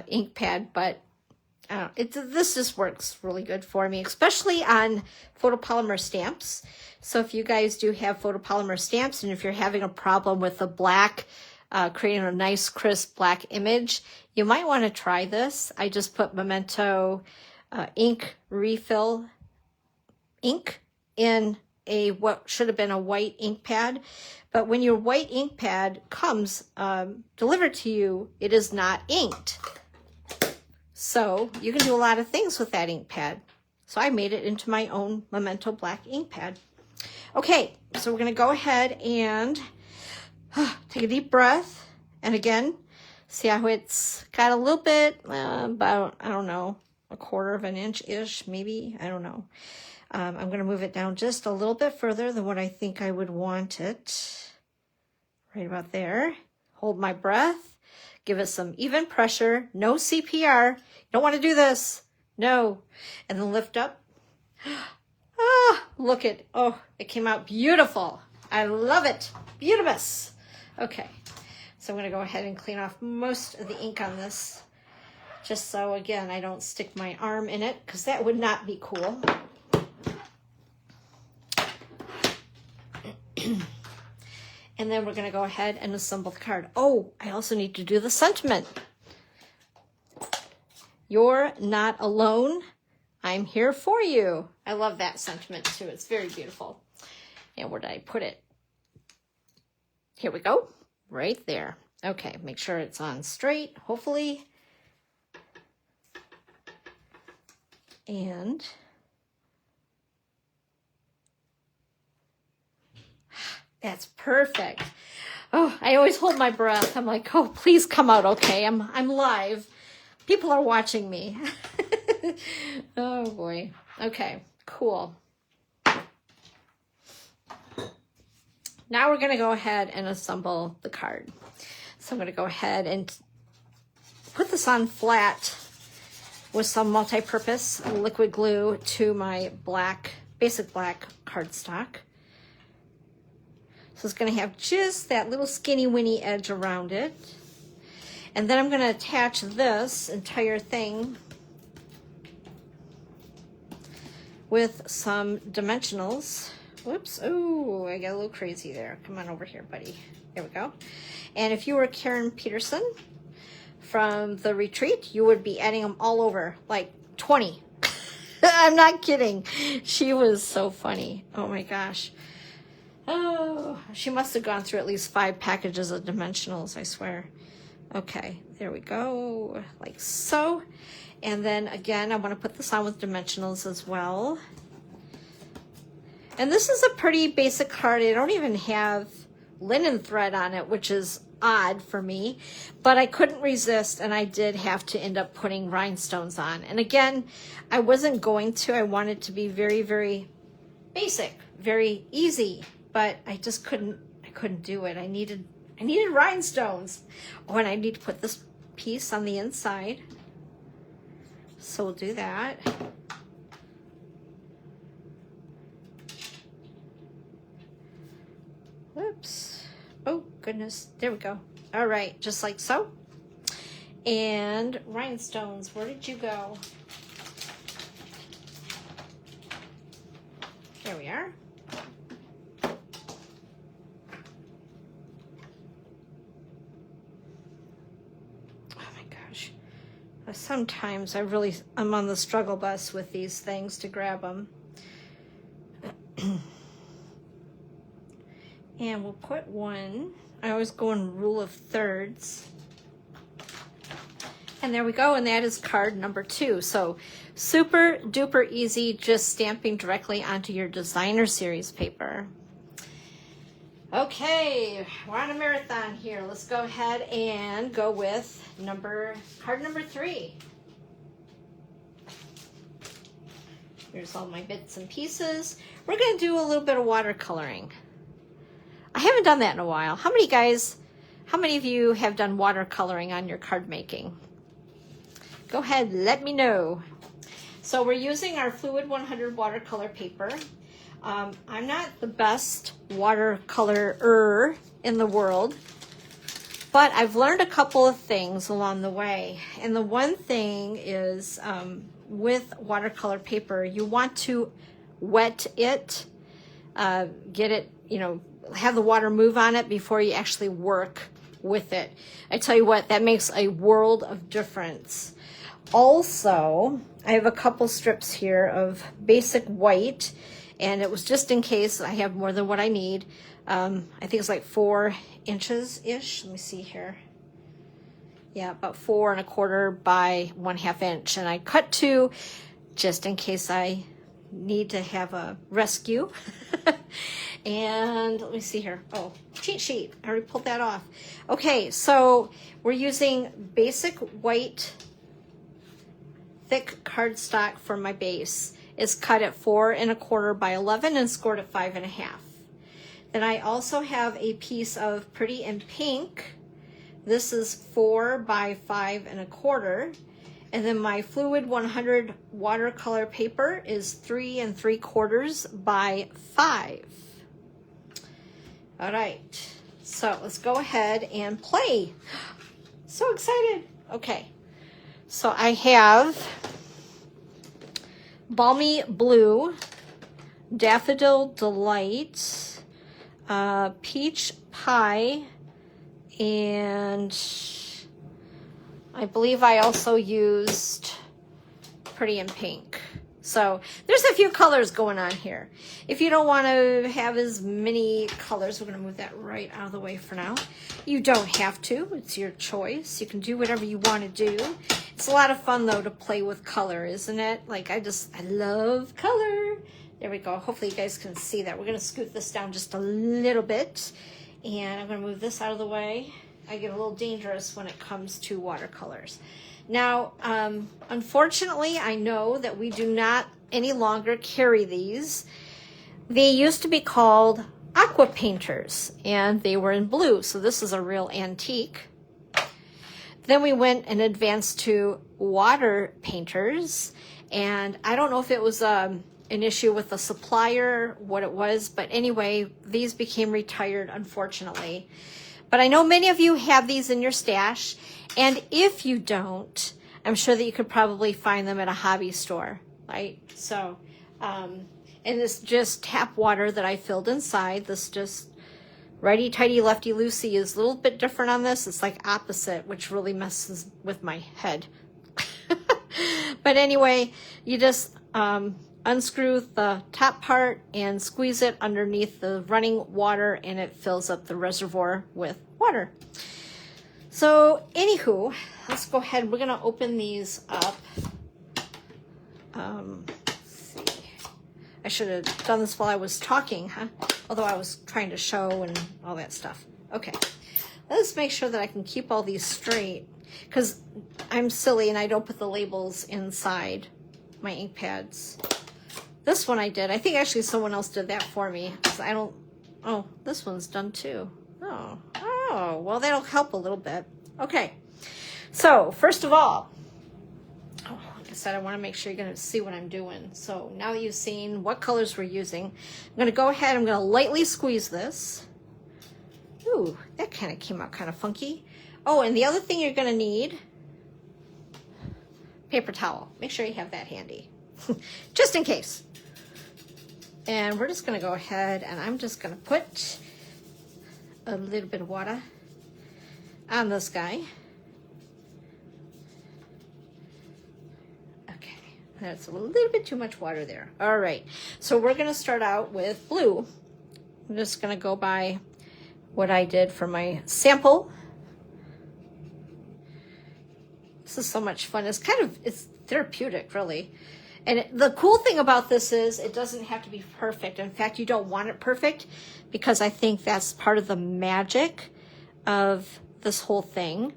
ink pad, but this just works really good for me, especially on photopolymer stamps. So if you guys do have photopolymer stamps and if you're having a problem with the black, creating a nice crisp black image, you might want to try this. I just put Memento ink refill ink in what should have been a white ink pad. But when your white ink pad comes delivered to you, it is not inked. So you can do a lot of things with that ink pad. So I made it into my own Memento black ink pad. Okay, so we're going to go ahead and take a deep breath. And again, see how it's got a little bit, about, I don't know, 1/4 inch-ish, maybe. I don't know. I'm going to move it down just a little bit further than what I think I would want it. Right about there. Hold my breath. Give it some even pressure. No CPR. You don't want to do this. No. And then lift up. Ah, look at, oh, it came out beautiful. I love it. Beautiful. Okay, so I'm going to go ahead and clean off most of the ink on this, just so, again, I don't stick my arm in it, because that would not be cool. And then we're going to go ahead and assemble the card. Oh, I also need to do the sentiment. You're not alone. I'm here for you. I love that sentiment too. It's very beautiful. And where did I put it? Here we go. Right there. Okay, make sure it's on straight, hopefully. And that's perfect. Oh, I always hold my breath. I'm like, oh, please come out okay. I'm live. People are watching me. Oh boy. Okay, cool. Now we're going to go ahead and assemble the card. So I'm going to go ahead and put this on flat with some multi-purpose liquid glue to my basic black cardstock. So it's going to have just that little skinny winny edge around it. And then I'm going to attach this entire thing with some dimensionals. Whoops. Oh, I got a little crazy there. Come on over here, buddy. There we go. And if you were Karen Peterson from the retreat, you would be adding them all over, like 20. I'm not kidding. She was so funny. Oh my gosh. Oh, she must have gone through at least 5 packages of dimensionals, I swear. Okay, there we go, like so. And then again, I want to put this on with dimensionals as well. And this is a pretty basic card. I don't even have linen thread on it, which is odd for me, but I couldn't resist, and I did have to end up putting rhinestones on. And again, I wasn't going to. I wanted to be very, very basic, very easy, but I just couldn't do it. I needed rhinestones. Oh, and I need to put this piece on the inside. So we'll do that. Whoops. Oh, goodness. There we go. All right, just like so. And rhinestones, where did you go? There we are. Sometimes I'm on the struggle bus with these things to grab them. And we'll put one. I always go in rule of thirds. And there we go, and that is card number 2. So super duper easy, just stamping directly onto your designer series paper. Okay, we're on a marathon here. Let's go ahead and go with card number 3. Here's all my bits and pieces. We're going to do a little bit of watercoloring. I haven't done that in a while. How many of you have done watercoloring on your card making? Go ahead, let me know. So we're using our Fluid 100 watercolor paper. I'm not the best watercolorer in the world, but I've learned a couple of things along the way. And the one thing is with watercolor paper, you want to wet it, get it, have the water move on it before you actually work with it. I tell you what, that makes a world of difference. Also, I have a couple strips here of basic white, and it was just in case I have more than what I need. I think it's like 4 inches-ish. Let me see here. Yeah, about 4 1/4 by 1/2 inch. And I cut 2 just in case I need to have a rescue. And let me see here. Oh, cheat sheet. I already pulled that off. Okay, so we're using basic white thick cardstock for my base. It's cut at 4 1/4 by 11 and scored at 5 1/2. Then I also have a piece of Pretty in Pink. This is 4 by 5 1/4. And then my Fluid 100 watercolor paper is 3 3/4 by 5. All right, So let's go ahead and play. So excited. Okay. So I have Balmy Blue, Daffodil Delight, Peach Pie, and I believe I also used Pretty in Pink. So there's a few colors going on here. If you don't want to have as many colors, we're going to move that right out of the way for now. You don't have to. It's your choice. You can do whatever you want to do. It's a lot of fun, though, to play with color, isn't it? Like, I love color. There we go. Hopefully you guys can see that. We're going to scoot this down just a little bit. And I'm going to move this out of the way. I get a little dangerous when it comes to watercolors. Now, unfortunately, I know that we do not any longer carry these. They used to be called aqua painters, and they were in blue, so this is a real antique. Then we went and advanced to water painters, and I don't know if it was an issue with the supplier, what it was, but anyway, these became retired, unfortunately. But I know many of you have these in your stash, and if you don't, I'm sure that you could probably find them at a hobby store, right? So, and this just tap water that I filled inside. This just righty-tighty, lefty-loosey is a little bit different on this. It's like opposite, which really messes with my head. But anyway, you just unscrew the top part and squeeze it underneath the running water, and it fills up the reservoir with water. So anywho, let's go ahead. We're going to open these up. Let's see. I should have done this while I was talking, huh? Although I was trying to show and all that stuff. Okay. Let's make sure that I can keep all these straight, because I'm silly and I don't put the labels inside my ink pads. This one I did. I think actually someone else did that for me, because I don't... Oh, this one's done too. Oh, well, that'll help a little bit. Okay, so first of all, like I said, I want to make sure you're going to see what I'm doing. So now that you've seen what colors we're using, I'm going to go ahead, I'm going to lightly squeeze this. Ooh, that kind of came out kind of funky. Oh, and the other thing you're going to need, paper towel. Make sure you have that handy, just in case. And we're just going to go ahead, and I'm just going to put a little bit of water on this guy. Okay, that's a little bit too much water there. All right, so we're going to start out with blue. I'm just going to go by what I did for my sample. This is so much fun. It's therapeutic, really. And the cool thing about this is it doesn't have to be perfect. In fact, you don't want it perfect, because I think that's part of the magic of this whole thing,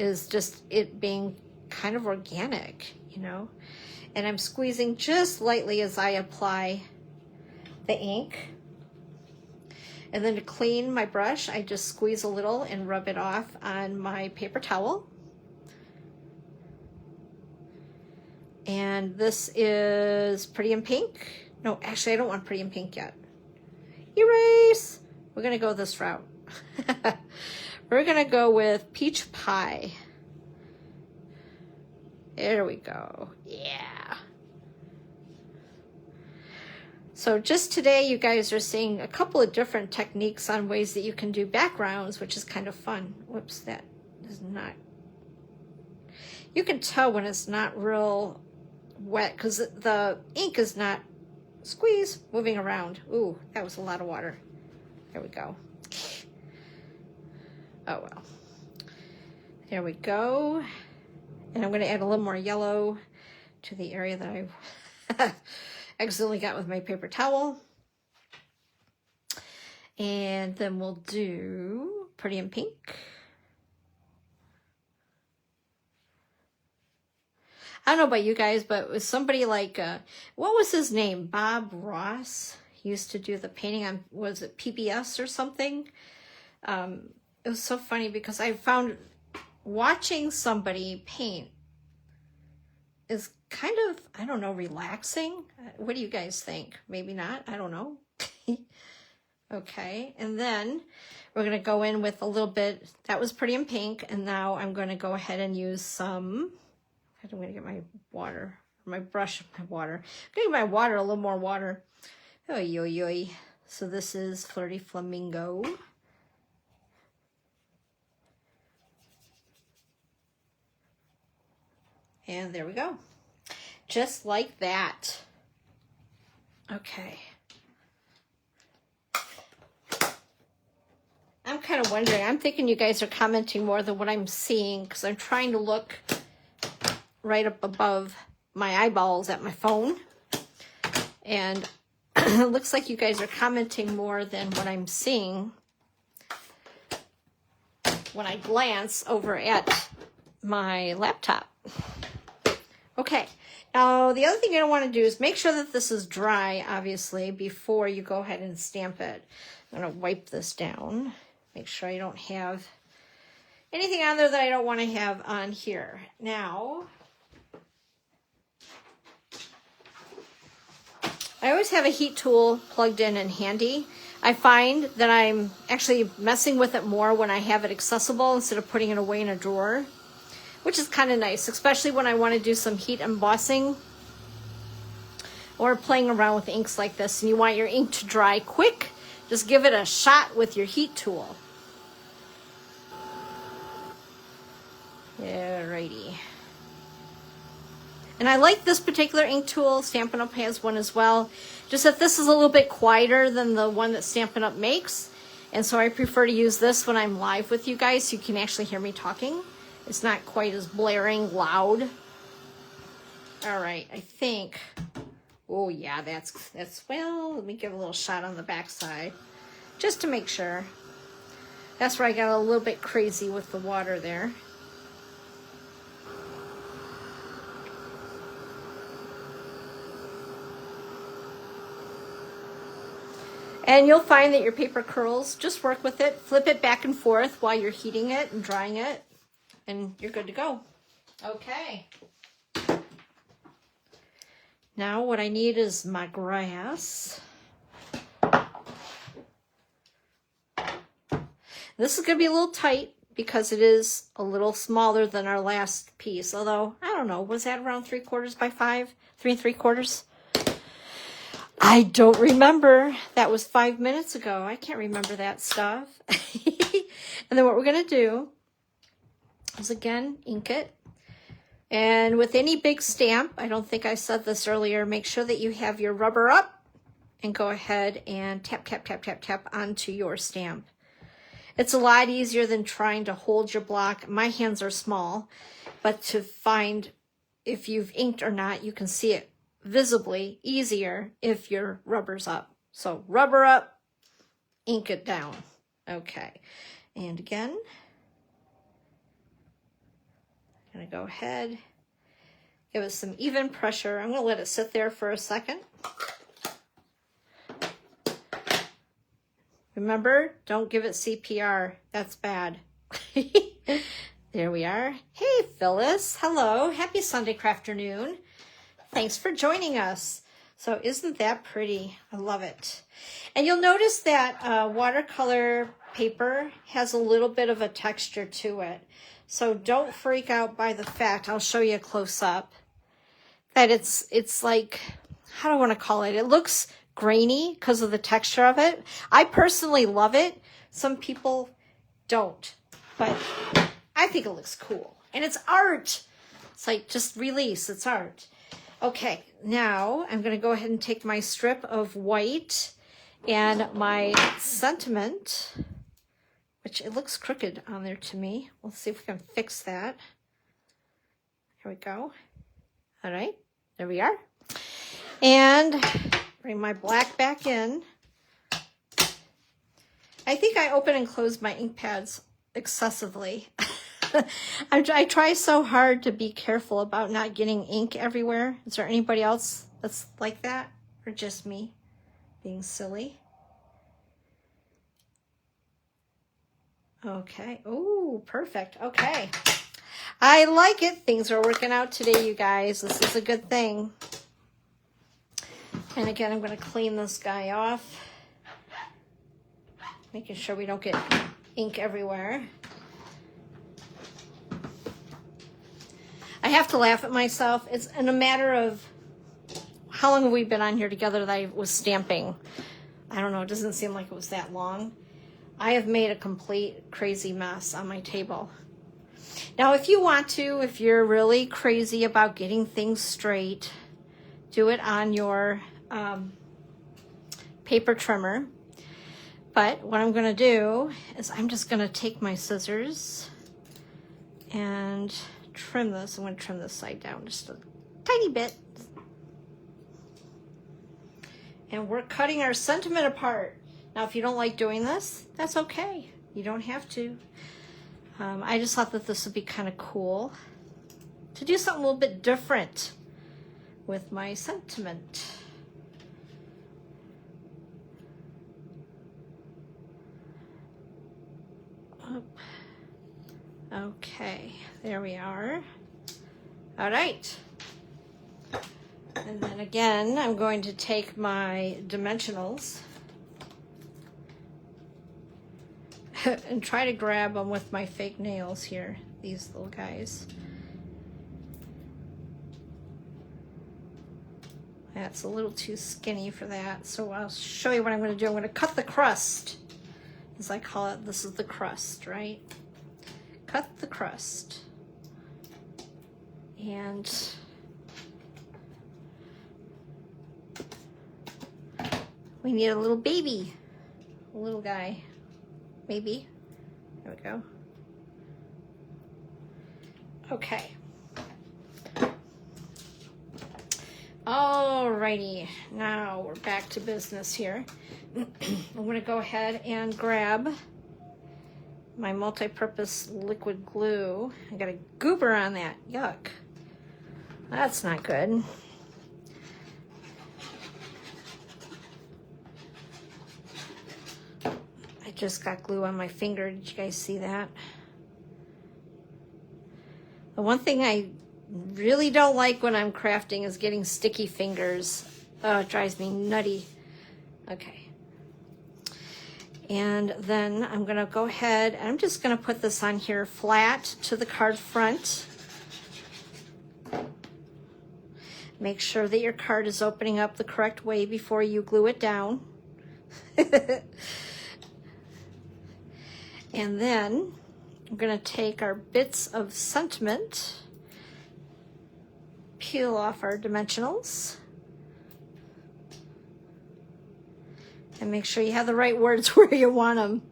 is just it being kind of organic, you know. And I'm squeezing just lightly as I apply the ink. And then to clean my brush, I just squeeze a little and rub it off on my paper towel. And this is Pretty in Pink. No, actually, I don't want Pretty in Pink yet. Erase. We're going to go this route. We're going to go with Peach Pie. There we go. Yeah. So just today, you guys are seeing a couple of different techniques on ways that you can do backgrounds, which is kind of fun. Whoops, that is not... You can tell when it's not real wet, because the ink is not moving around. Ooh, that was a lot of water. There we go. Oh well. There we go. And I'm going to add a little more yellow to the area that I accidentally got with my paper towel. And then we'll do Pretty in Pink. I don't know about you guys, but it was somebody like, what was his name? Bob Ross. He used to do the painting on, was it PBS or something? It was so funny because I found watching somebody paint is kind of, I don't know, relaxing. What do you guys think? Maybe not. I don't know. Okay, and then we're going to go in with a little bit, that was pretty in pink, and now I'm going to go ahead and use some, I'm going to get my water, my brush, my water. I'm going to get my water, a little more water. Oy, oy, oy. So this is Flirty Flamingo. And there we go. Just like that. Okay. I'm kind of wondering, I'm thinking you guys are commenting more than what I'm seeing because I'm trying to look right up above my eyeballs at my phone. And it looks like you guys are commenting more than what I'm seeing when I glance over at my laptop. Okay, now the other thing you don't want to do is make sure that this is dry, obviously, before you go ahead and stamp it. I'm going to wipe this down. Make sure I don't have anything on there that I don't want to have on here. Now, I always have a heat tool plugged in and handy. I find that I'm actually messing with it more when I have it accessible instead of putting it away in a drawer, which is kind of nice, especially when I want to do some heat embossing or playing around with inks like this and you want your ink to dry quick. Just give it a shot with your heat tool. Alrighty. And I like this particular ink tool. Stampin' Up! Has one as well. Just that this is a little bit quieter than the one that Stampin' Up! Makes. And so I prefer to use this when I'm live with you guys so you can actually hear me talking. It's not quite as blaring loud. Alright, I think... Oh yeah, that's well, let me give a little shot on the back side. Just to make sure. That's where I got a little bit crazy with the water there. And you'll find that your paper curls, just work with it, flip it back and forth while you're heating it and drying it, and you're good to go. Okay. Now what I need is my grass. This is going to be a little tight because it is a little smaller than our last piece. Although, I don't know, was that around 3/4 by 5? 3 3/4? I don't remember. That was 5 minutes ago. I can't remember that stuff. And then what we're going to do is, again, ink it. And with any big stamp, I don't think I said this earlier, make sure that you have your rubber up and go ahead and tap, tap, tap, tap, tap onto your stamp. It's a lot easier than trying to hold your block. My hands are small, but to find if you've inked or not, you can see it visibly easier if your rubber's up. So rubber up, ink it down. Okay, and again, I'm going to go ahead, give it some even pressure. I'm going to let it sit there for a second. Remember, don't give it CPR. That's bad. There we are. Hey, Phyllis. Hello. Happy Sunday crafternoon. Thanks for joining us. So isn't that pretty? I love it. And you'll notice that watercolor paper has a little bit of a texture to it. So don't freak out by the fact, I'll show you a close-up, that it's like, how do I want to call it? It looks grainy because of the texture of it. I personally love it. Some people don't, but I think it looks cool. And it's art. It's like, just release, it's art. Okay, now I'm going to go ahead and take my strip of white and my sentiment, which it looks crooked on there to me. We'll see if we can fix that. Here we go. All right, there we are. And bring my black back in. I think I open and close my ink pads excessively. I try so hard to be careful about not getting ink everywhere. Is there anybody else that's like that? Or just me being silly? Okay. Oh, perfect. Okay. I like it. Things are working out today, you guys. This is a good thing. And again, I'm going to clean this guy off. making sure we don't get ink everywhere. I have to laugh at myself. It's in a matter of how long have we been on here together that I was stamping. I don't know, it doesn't seem like it was that long. I have made a complete crazy mess on my table. Now, if you want to, if you're really crazy about getting things straight, do it on your paper trimmer. But what I'm going to do is I'm just going to take my scissors and trim this. I'm going to trim this side down just a tiny bit. And we're cutting our sentiment apart. Now, if you don't like doing this, that's okay. You don't have to. I just thought that this would be kind of cool to do something a little bit different with my sentiment. Okay, there we are. All right. And then again, I'm going to take my dimensionals and try to grab them with my fake nails here, these little guys. That's a little too skinny for that, so I'll show you what I'm going to do. I'm going to cut the crust, as I call it. This is the crust, right? Cut the crust. And we need a little baby, a little guy, maybe. There we go. Okay. Alrighty, now we're back to business here. I'm gonna go ahead and grab my multi-purpose liquid glue. I got a goober on that, yuck. That's not good. I just got glue on my finger, did you guys see that? The one thing I really don't like when I'm crafting is getting sticky fingers. Oh, it drives me nutty. Okay. And then I'm gonna go ahead and I'm just gonna put this on here flat to the card front. Make sure that your card is opening up the correct way before you glue it down. And then I'm gonna take our bits of sentiment, peel off our dimensionals, and make sure you have the right words where you want them.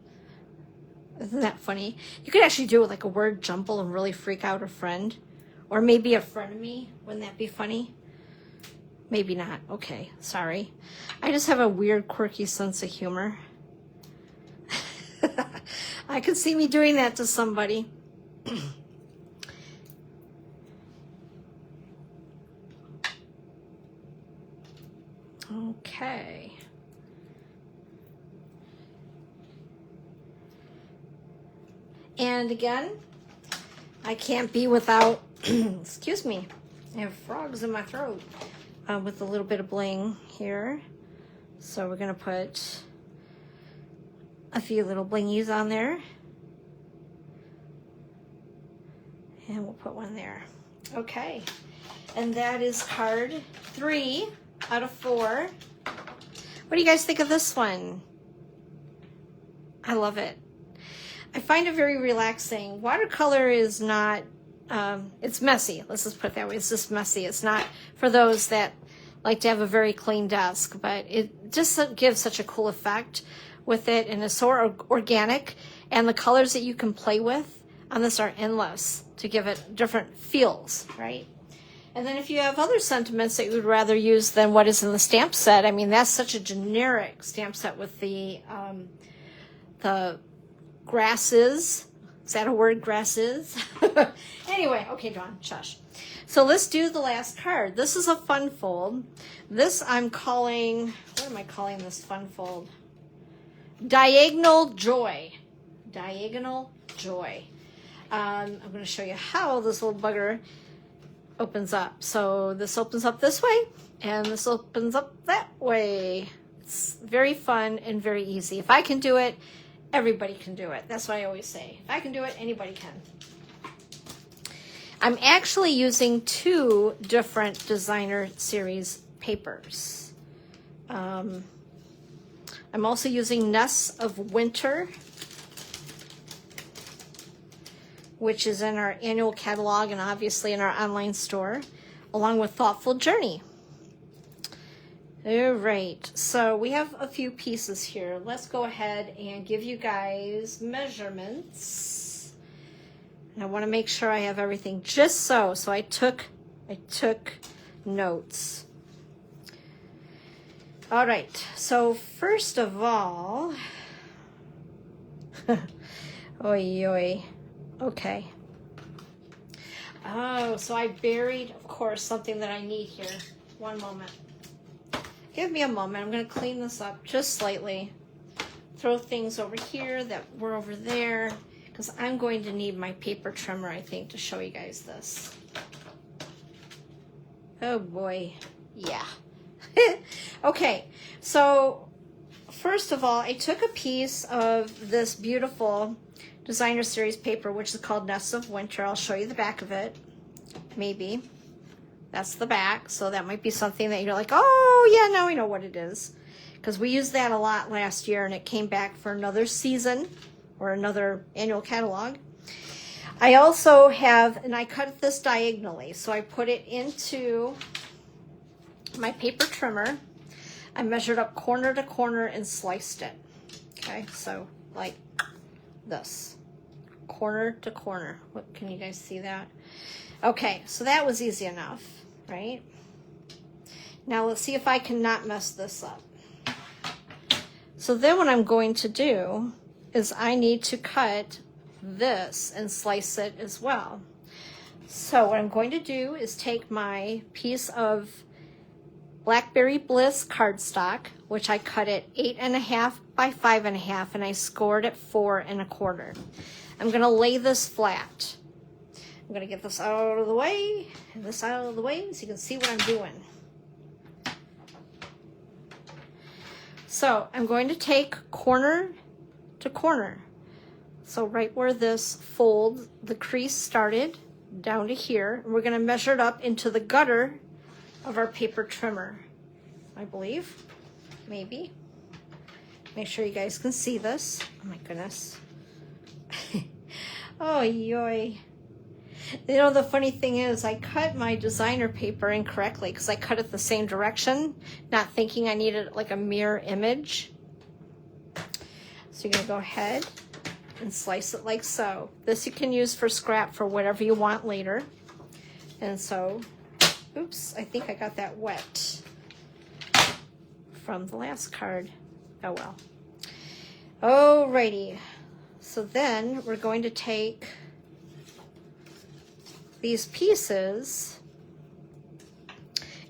Isn't that funny? You could actually do it like a word jumble and really freak out a friend, or maybe a frenemy. Wouldn't that be funny? Maybe not. Okay, sorry. I just have a weird, quirky sense of humor. I could see me doing that to somebody. Okay. And again, I can't be without, excuse me, I have frogs in my throat, with a little bit of bling here. So we're gonna put a few little blingies on there. And we'll put one there. Okay. And that is card 3 out of 4. What do you guys think of this one? I love it. I find it very relaxing. Watercolor is not, it's messy. Let's just put it that way. It's just messy. It's not for those that like to have a very clean desk, but it just gives such a cool effect with it, and it's so organic, and the colors that you can play with on this are endless to give it different feels, right? And then if you have other sentiments that you would rather use than what is in the stamp set, I mean, that's such a generic stamp set with the grasses. Is that a word, grasses? Anyway, okay, Dawn, shush. So let's do the last card. This is a fun fold. This I'm calling, what am I calling this fun fold? Diagonal Joy. Diagonal Joy. I'm going to show you how this little bugger opens up. So this opens up this way, and this opens up that way. It's very fun and very easy. If I can do it, everybody can do it. That's what I always say. If I can do it, anybody can. I'm actually using 2 different designer series papers. I'm also using Nests of Winter, which is in our annual catalog and obviously in our online store, along with Thoughtful Journey. All right, so we have a few pieces here. Let's go ahead and give you guys measurements. And I want to make sure I have everything just so. So I took notes. All right, so first of all, oy. Okay. Oh, so I buried, of course, something that I need here. One moment. Give me a moment. I'm going to clean this up just slightly. Throw things over here that were over there, because I'm going to need my paper trimmer, I think, to show you guys this. Oh boy. Yeah. Okay. So first of all, I took a piece of this beautiful designer series paper, which is called Nests of Winter. I'll show you the back of it. Maybe. That's the back. So that might be something that you're like, oh yeah, now we know what it is. Because we used that a lot last year and it came back for another season or another annual catalog. I also have, and I cut this diagonally. So I put it into my paper trimmer. I measured up corner to corner and sliced it. Okay, so like this, corner to corner. What, can you guys see that? Okay, so that was easy enough, right? Now let's see if I can not mess this up. So then what I'm going to do is I need to cut this and slice it as well. So what I'm going to do is take my piece of Blackberry Bliss cardstock, which I cut at 8.5 by 5.5, and I scored at 4 1/4. I'm going to lay this flat. I'm going to get this out of the way and this out of the way so you can see what I'm doing. So I'm going to take corner to corner. So right where this fold, the crease started, down to here, and we're going to measure it up into the gutter of our paper trimmer, I believe. Maybe. Make sure you guys can see this. Oh my goodness. Oh, yoy. You know, the funny thing is I cut my designer paper incorrectly because I cut it the same direction, not thinking I needed like a mirror image. So you're going to go ahead and slice it like so. This you can use for scrap for whatever you want later. And so, oops, I think I got that wet from the last card. Oh well. Alrighty. So then we're going to take these pieces,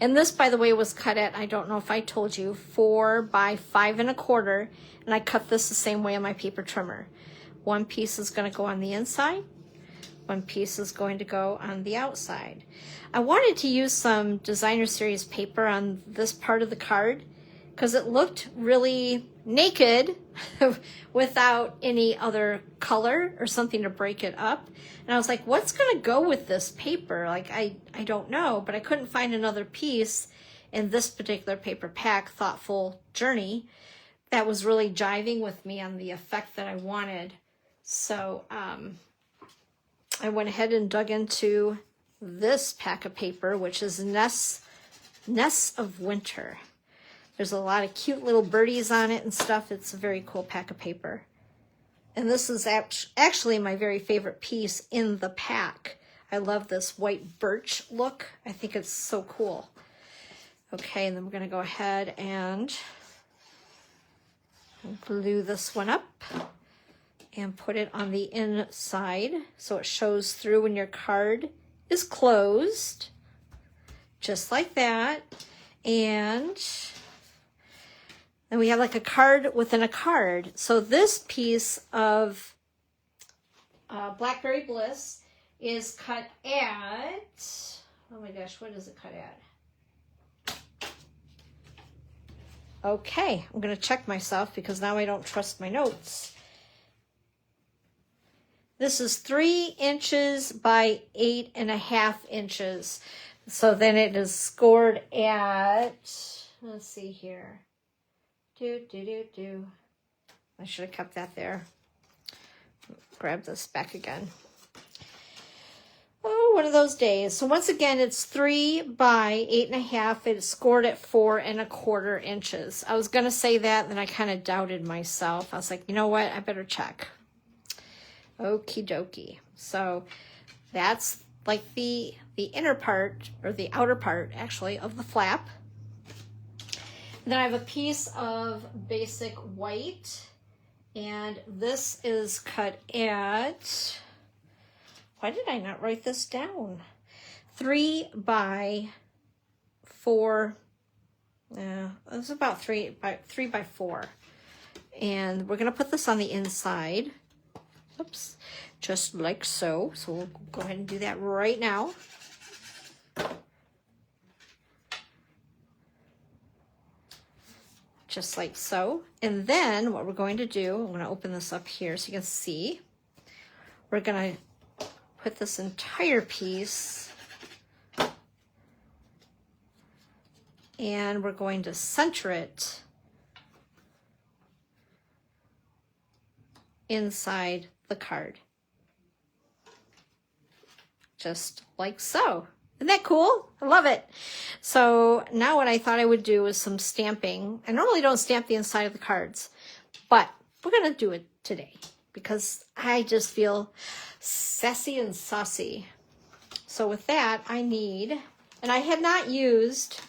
and this, by the way, was cut at, I don't know if I told you, 4 by 5 1/4, and I cut this the same way on my paper trimmer. One piece is going to go on the inside, one piece is going to go on the outside. I wanted to use some designer series paper on this part of the card because it looked really naked without any other color or something to break it up. And I was like, what's going to go with this paper? Like, I don't know, but I couldn't find another piece in this particular paper pack, Thoughtful Journey, that was really jiving with me on the effect that I wanted. So I went ahead and dug into this pack of paper, which is Nests of Winter. There's a lot of cute little birdies on it and stuff. It's a very cool pack of paper. And this is actually my very favorite piece in the pack. I love this white birch look. I think it's so cool. Okay, and then we're going to go ahead and glue this one up and put it on the inside so it shows through when your card is closed. Just like that. And then we have like a card within a card. So this piece of Blackberry Bliss is cut at, oh my gosh, what is it cut at? Okay, I'm going to check myself because now I don't trust my notes. This is 3 inches by 8.5 inches. So then it is scored at, let's see here. I should have kept that there. Grab this back again. Oh, one of those days. So once again, it's 3 by 8.5. It's scored at 4.25 inches. I was going to say that, then I kind of doubted myself. I was like, you know what? I better check. Okie dokie. So that's like the inner part, or the outer part, actually, of the flap. And then I have a piece of basic white. And this is cut at... Why did I not write this down? 3 by 4. It's about 3 by 4. And we're going to put this on the inside. Oops. Just like so. So we'll go ahead and do that right now. Just like so. And then what we're going to do, I'm going to open this up here so you can see. We're going to put this entire piece, and we're going to center it inside the card. Just like so. Isn't that cool? I love it. So now what I thought I would do is some stamping. I normally don't stamp the inside of the cards, but we're going to do it today because I just feel sassy and saucy. So with that, I need, and I had not used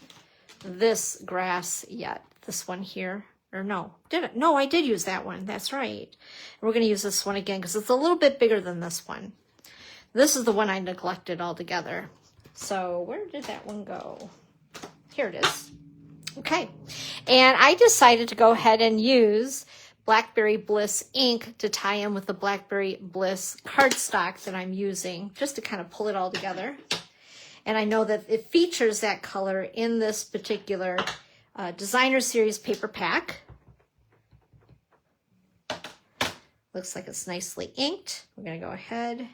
this grass yet. This one here, or no, did it? No, I did use that one. That's right. And we're going to use this one again because it's a little bit bigger than this one. This is the one I neglected altogether. So where did that one go? Here it is. Okay. And I decided to go ahead and use Blackberry Bliss ink to tie in with the Blackberry Bliss cardstock that I'm using, just to kind of pull it all together. And I know that it features that color in this particular designer series paper pack. Looks like it's nicely inked. We're going to go ahead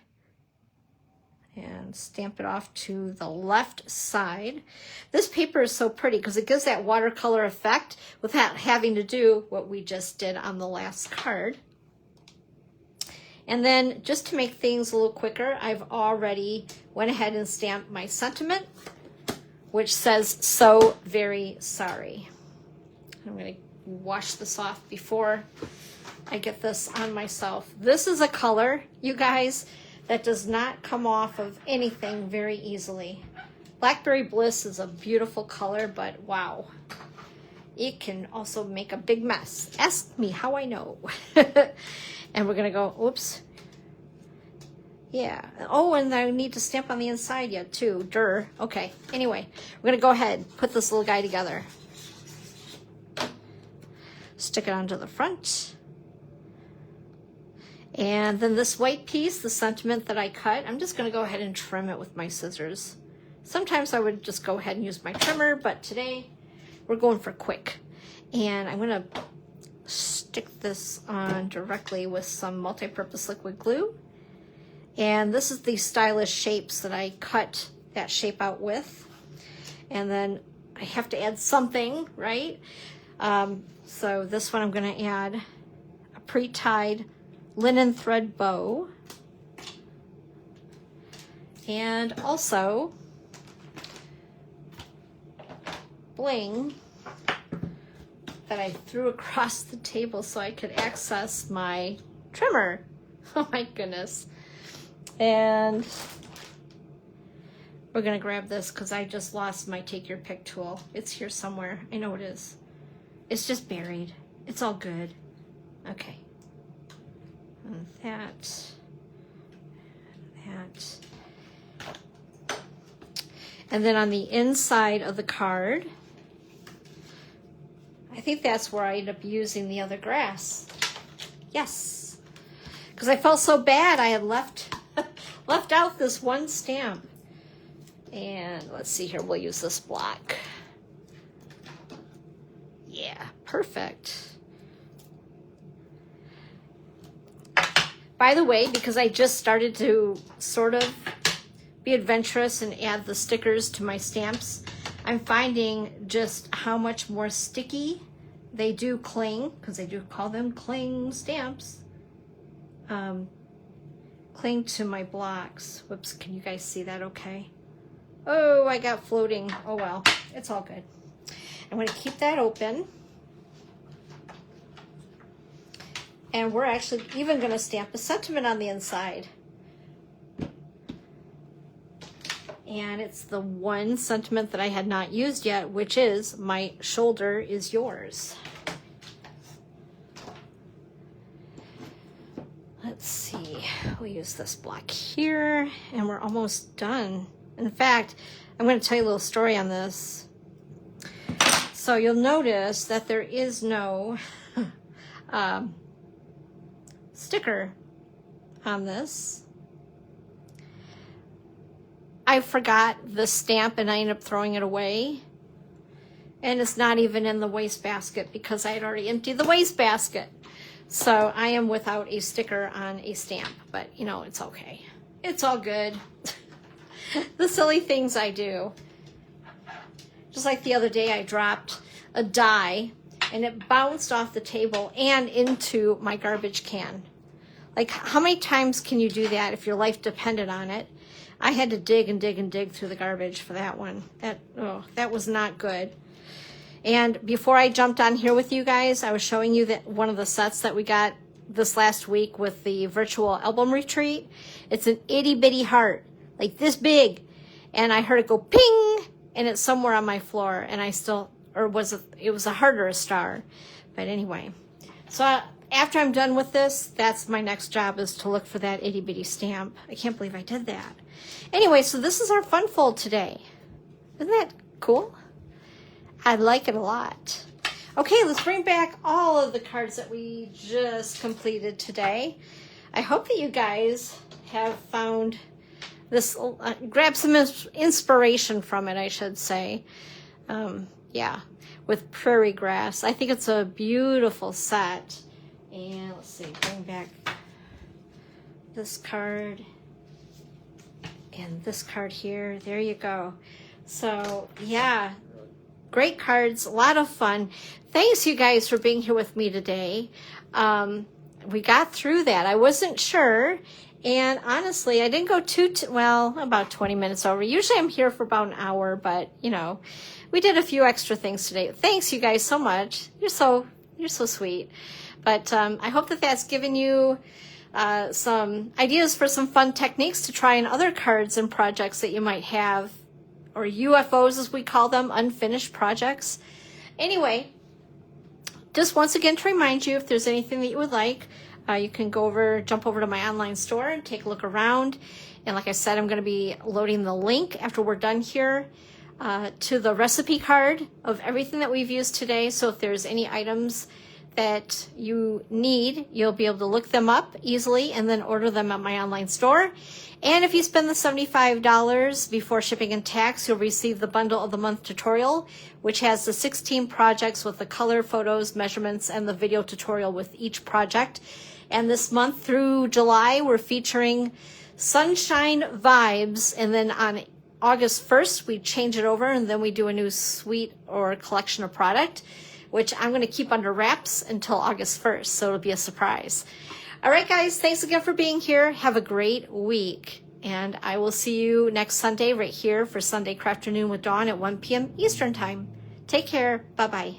and stamp it off to the left side. This paper is so pretty because it gives that watercolor effect without having to do what we just did on the last card. And then just to make things a little quicker, I've already went ahead and stamped my sentiment, which says, "So very sorry." I'm going to wash this off before I get this on myself. This is a color, you guys, that does not come off of anything very easily. Blackberry Bliss is a beautiful color, but wow, it can also make a big mess. Ask me how I know. And we're gonna go, oops. Yeah, oh, and I need to stamp on the inside yet too, Okay, anyway, we're gonna go ahead, put this little guy together. Stick it onto the front. And then this white piece, the sentiment that I cut, I'm just going to go ahead and trim it with my scissors. Sometimes I would just go ahead and use my trimmer, but today we're going for quick. And I'm going to stick this on directly with some multi-purpose liquid glue. And this is the stylish shapes that I cut that shape out with. And then I have to add something, right? So this one I'm going to add a pre-tied linen thread bow, and also bling that I threw across the table so I could access my trimmer. Oh my goodness. And we're gonna grab this because I just lost my take your pick tool. It's here somewhere. I know it is. It's just buried. It's all good. Okay. And that. And then on the inside of the card, I think that's where I end up using the other grass. Yes. Because I felt so bad I had left out this one stamp. And let's see here, we'll use this block. Yeah, perfect. By the way, because I just started to sort of be adventurous and add the stickers to my stamps, I'm finding just how much more sticky they do cling, because they do call them cling stamps, cling to my blocks. Whoops, can you guys see that okay? Oh, I got floating. Oh well, it's all good. I'm going to keep that open. And we're actually even going to stamp a sentiment on the inside. And it's the one sentiment that I had not used yet, which is, my shoulder is yours. Let's see, we'll use this block here, and we're almost done. In fact, I'm going to tell you a little story on this. So you'll notice that there is no sticker on this. I forgot the stamp and I ended up throwing it away. And it's not even in the wastebasket because I had already emptied the wastebasket. So I am without a sticker on a stamp, but you know, it's okay. It's all good. The silly things I do. Just like the other day, I dropped a die and it bounced off the table and into my garbage can. Like, how many times can you do that if your life depended on it? I had to dig and dig and dig through the garbage for that one. That was not good. And before I jumped on here with you guys, I was showing you that one of the sets that we got this last week with the virtual album retreat. It's an itty bitty heart, like this big. And I heard it go ping, and it's somewhere on my floor. And I still, or it was a heart or a star. But anyway, so after I'm done with this, that's my next job, is to look for that itty bitty stamp. I can't believe I did that. Anyway, so this is our fun fold today. Isn't that cool? I like it a lot. Okay, let's bring back all of the cards that we just completed today. I hope that you guys have found this, grab some inspiration from it, I should say. Yeah, with Prairie Grass. I think it's a beautiful set. And let's see, bring back this card and this card here. There you go. So yeah, great cards, a lot of fun. Thanks you guys for being here with me today. We got through that. I wasn't sure, and honestly, I didn't go well, about 20 minutes over. Usually I'm here for about an hour, but you know, we did a few extra things today. Thanks you guys so much. You're so sweet. But I hope that that's given you some ideas for some fun techniques to try in other cards and projects that you might have, or UFOs as we call them, unfinished projects. Anyway, just once again to remind you, if there's anything that you would like, you can jump over to my online store and take a look around. And like I said, I'm going to be loading the link after we're done here to the recipe card of everything that we've used today. So if there's any items that you need, you'll be able to look them up easily and then order them at my online store. And if you spend the $75 before shipping and tax, you'll receive the Bundle of the Month tutorial, which has the 16 projects with the color, photos, measurements, and the video tutorial with each project. And this month through July, we're featuring Sunshine Vibes. And then on August 1st, we change it over, and then we do a new suite or collection of product, which I'm going to keep under wraps until August 1st, so it'll be a surprise. All right, guys, thanks again for being here. Have a great week, and I will see you next Sunday right here for Sunday Crafternoon with Dawn at 1 p.m. Eastern Time. Take care. Bye-bye.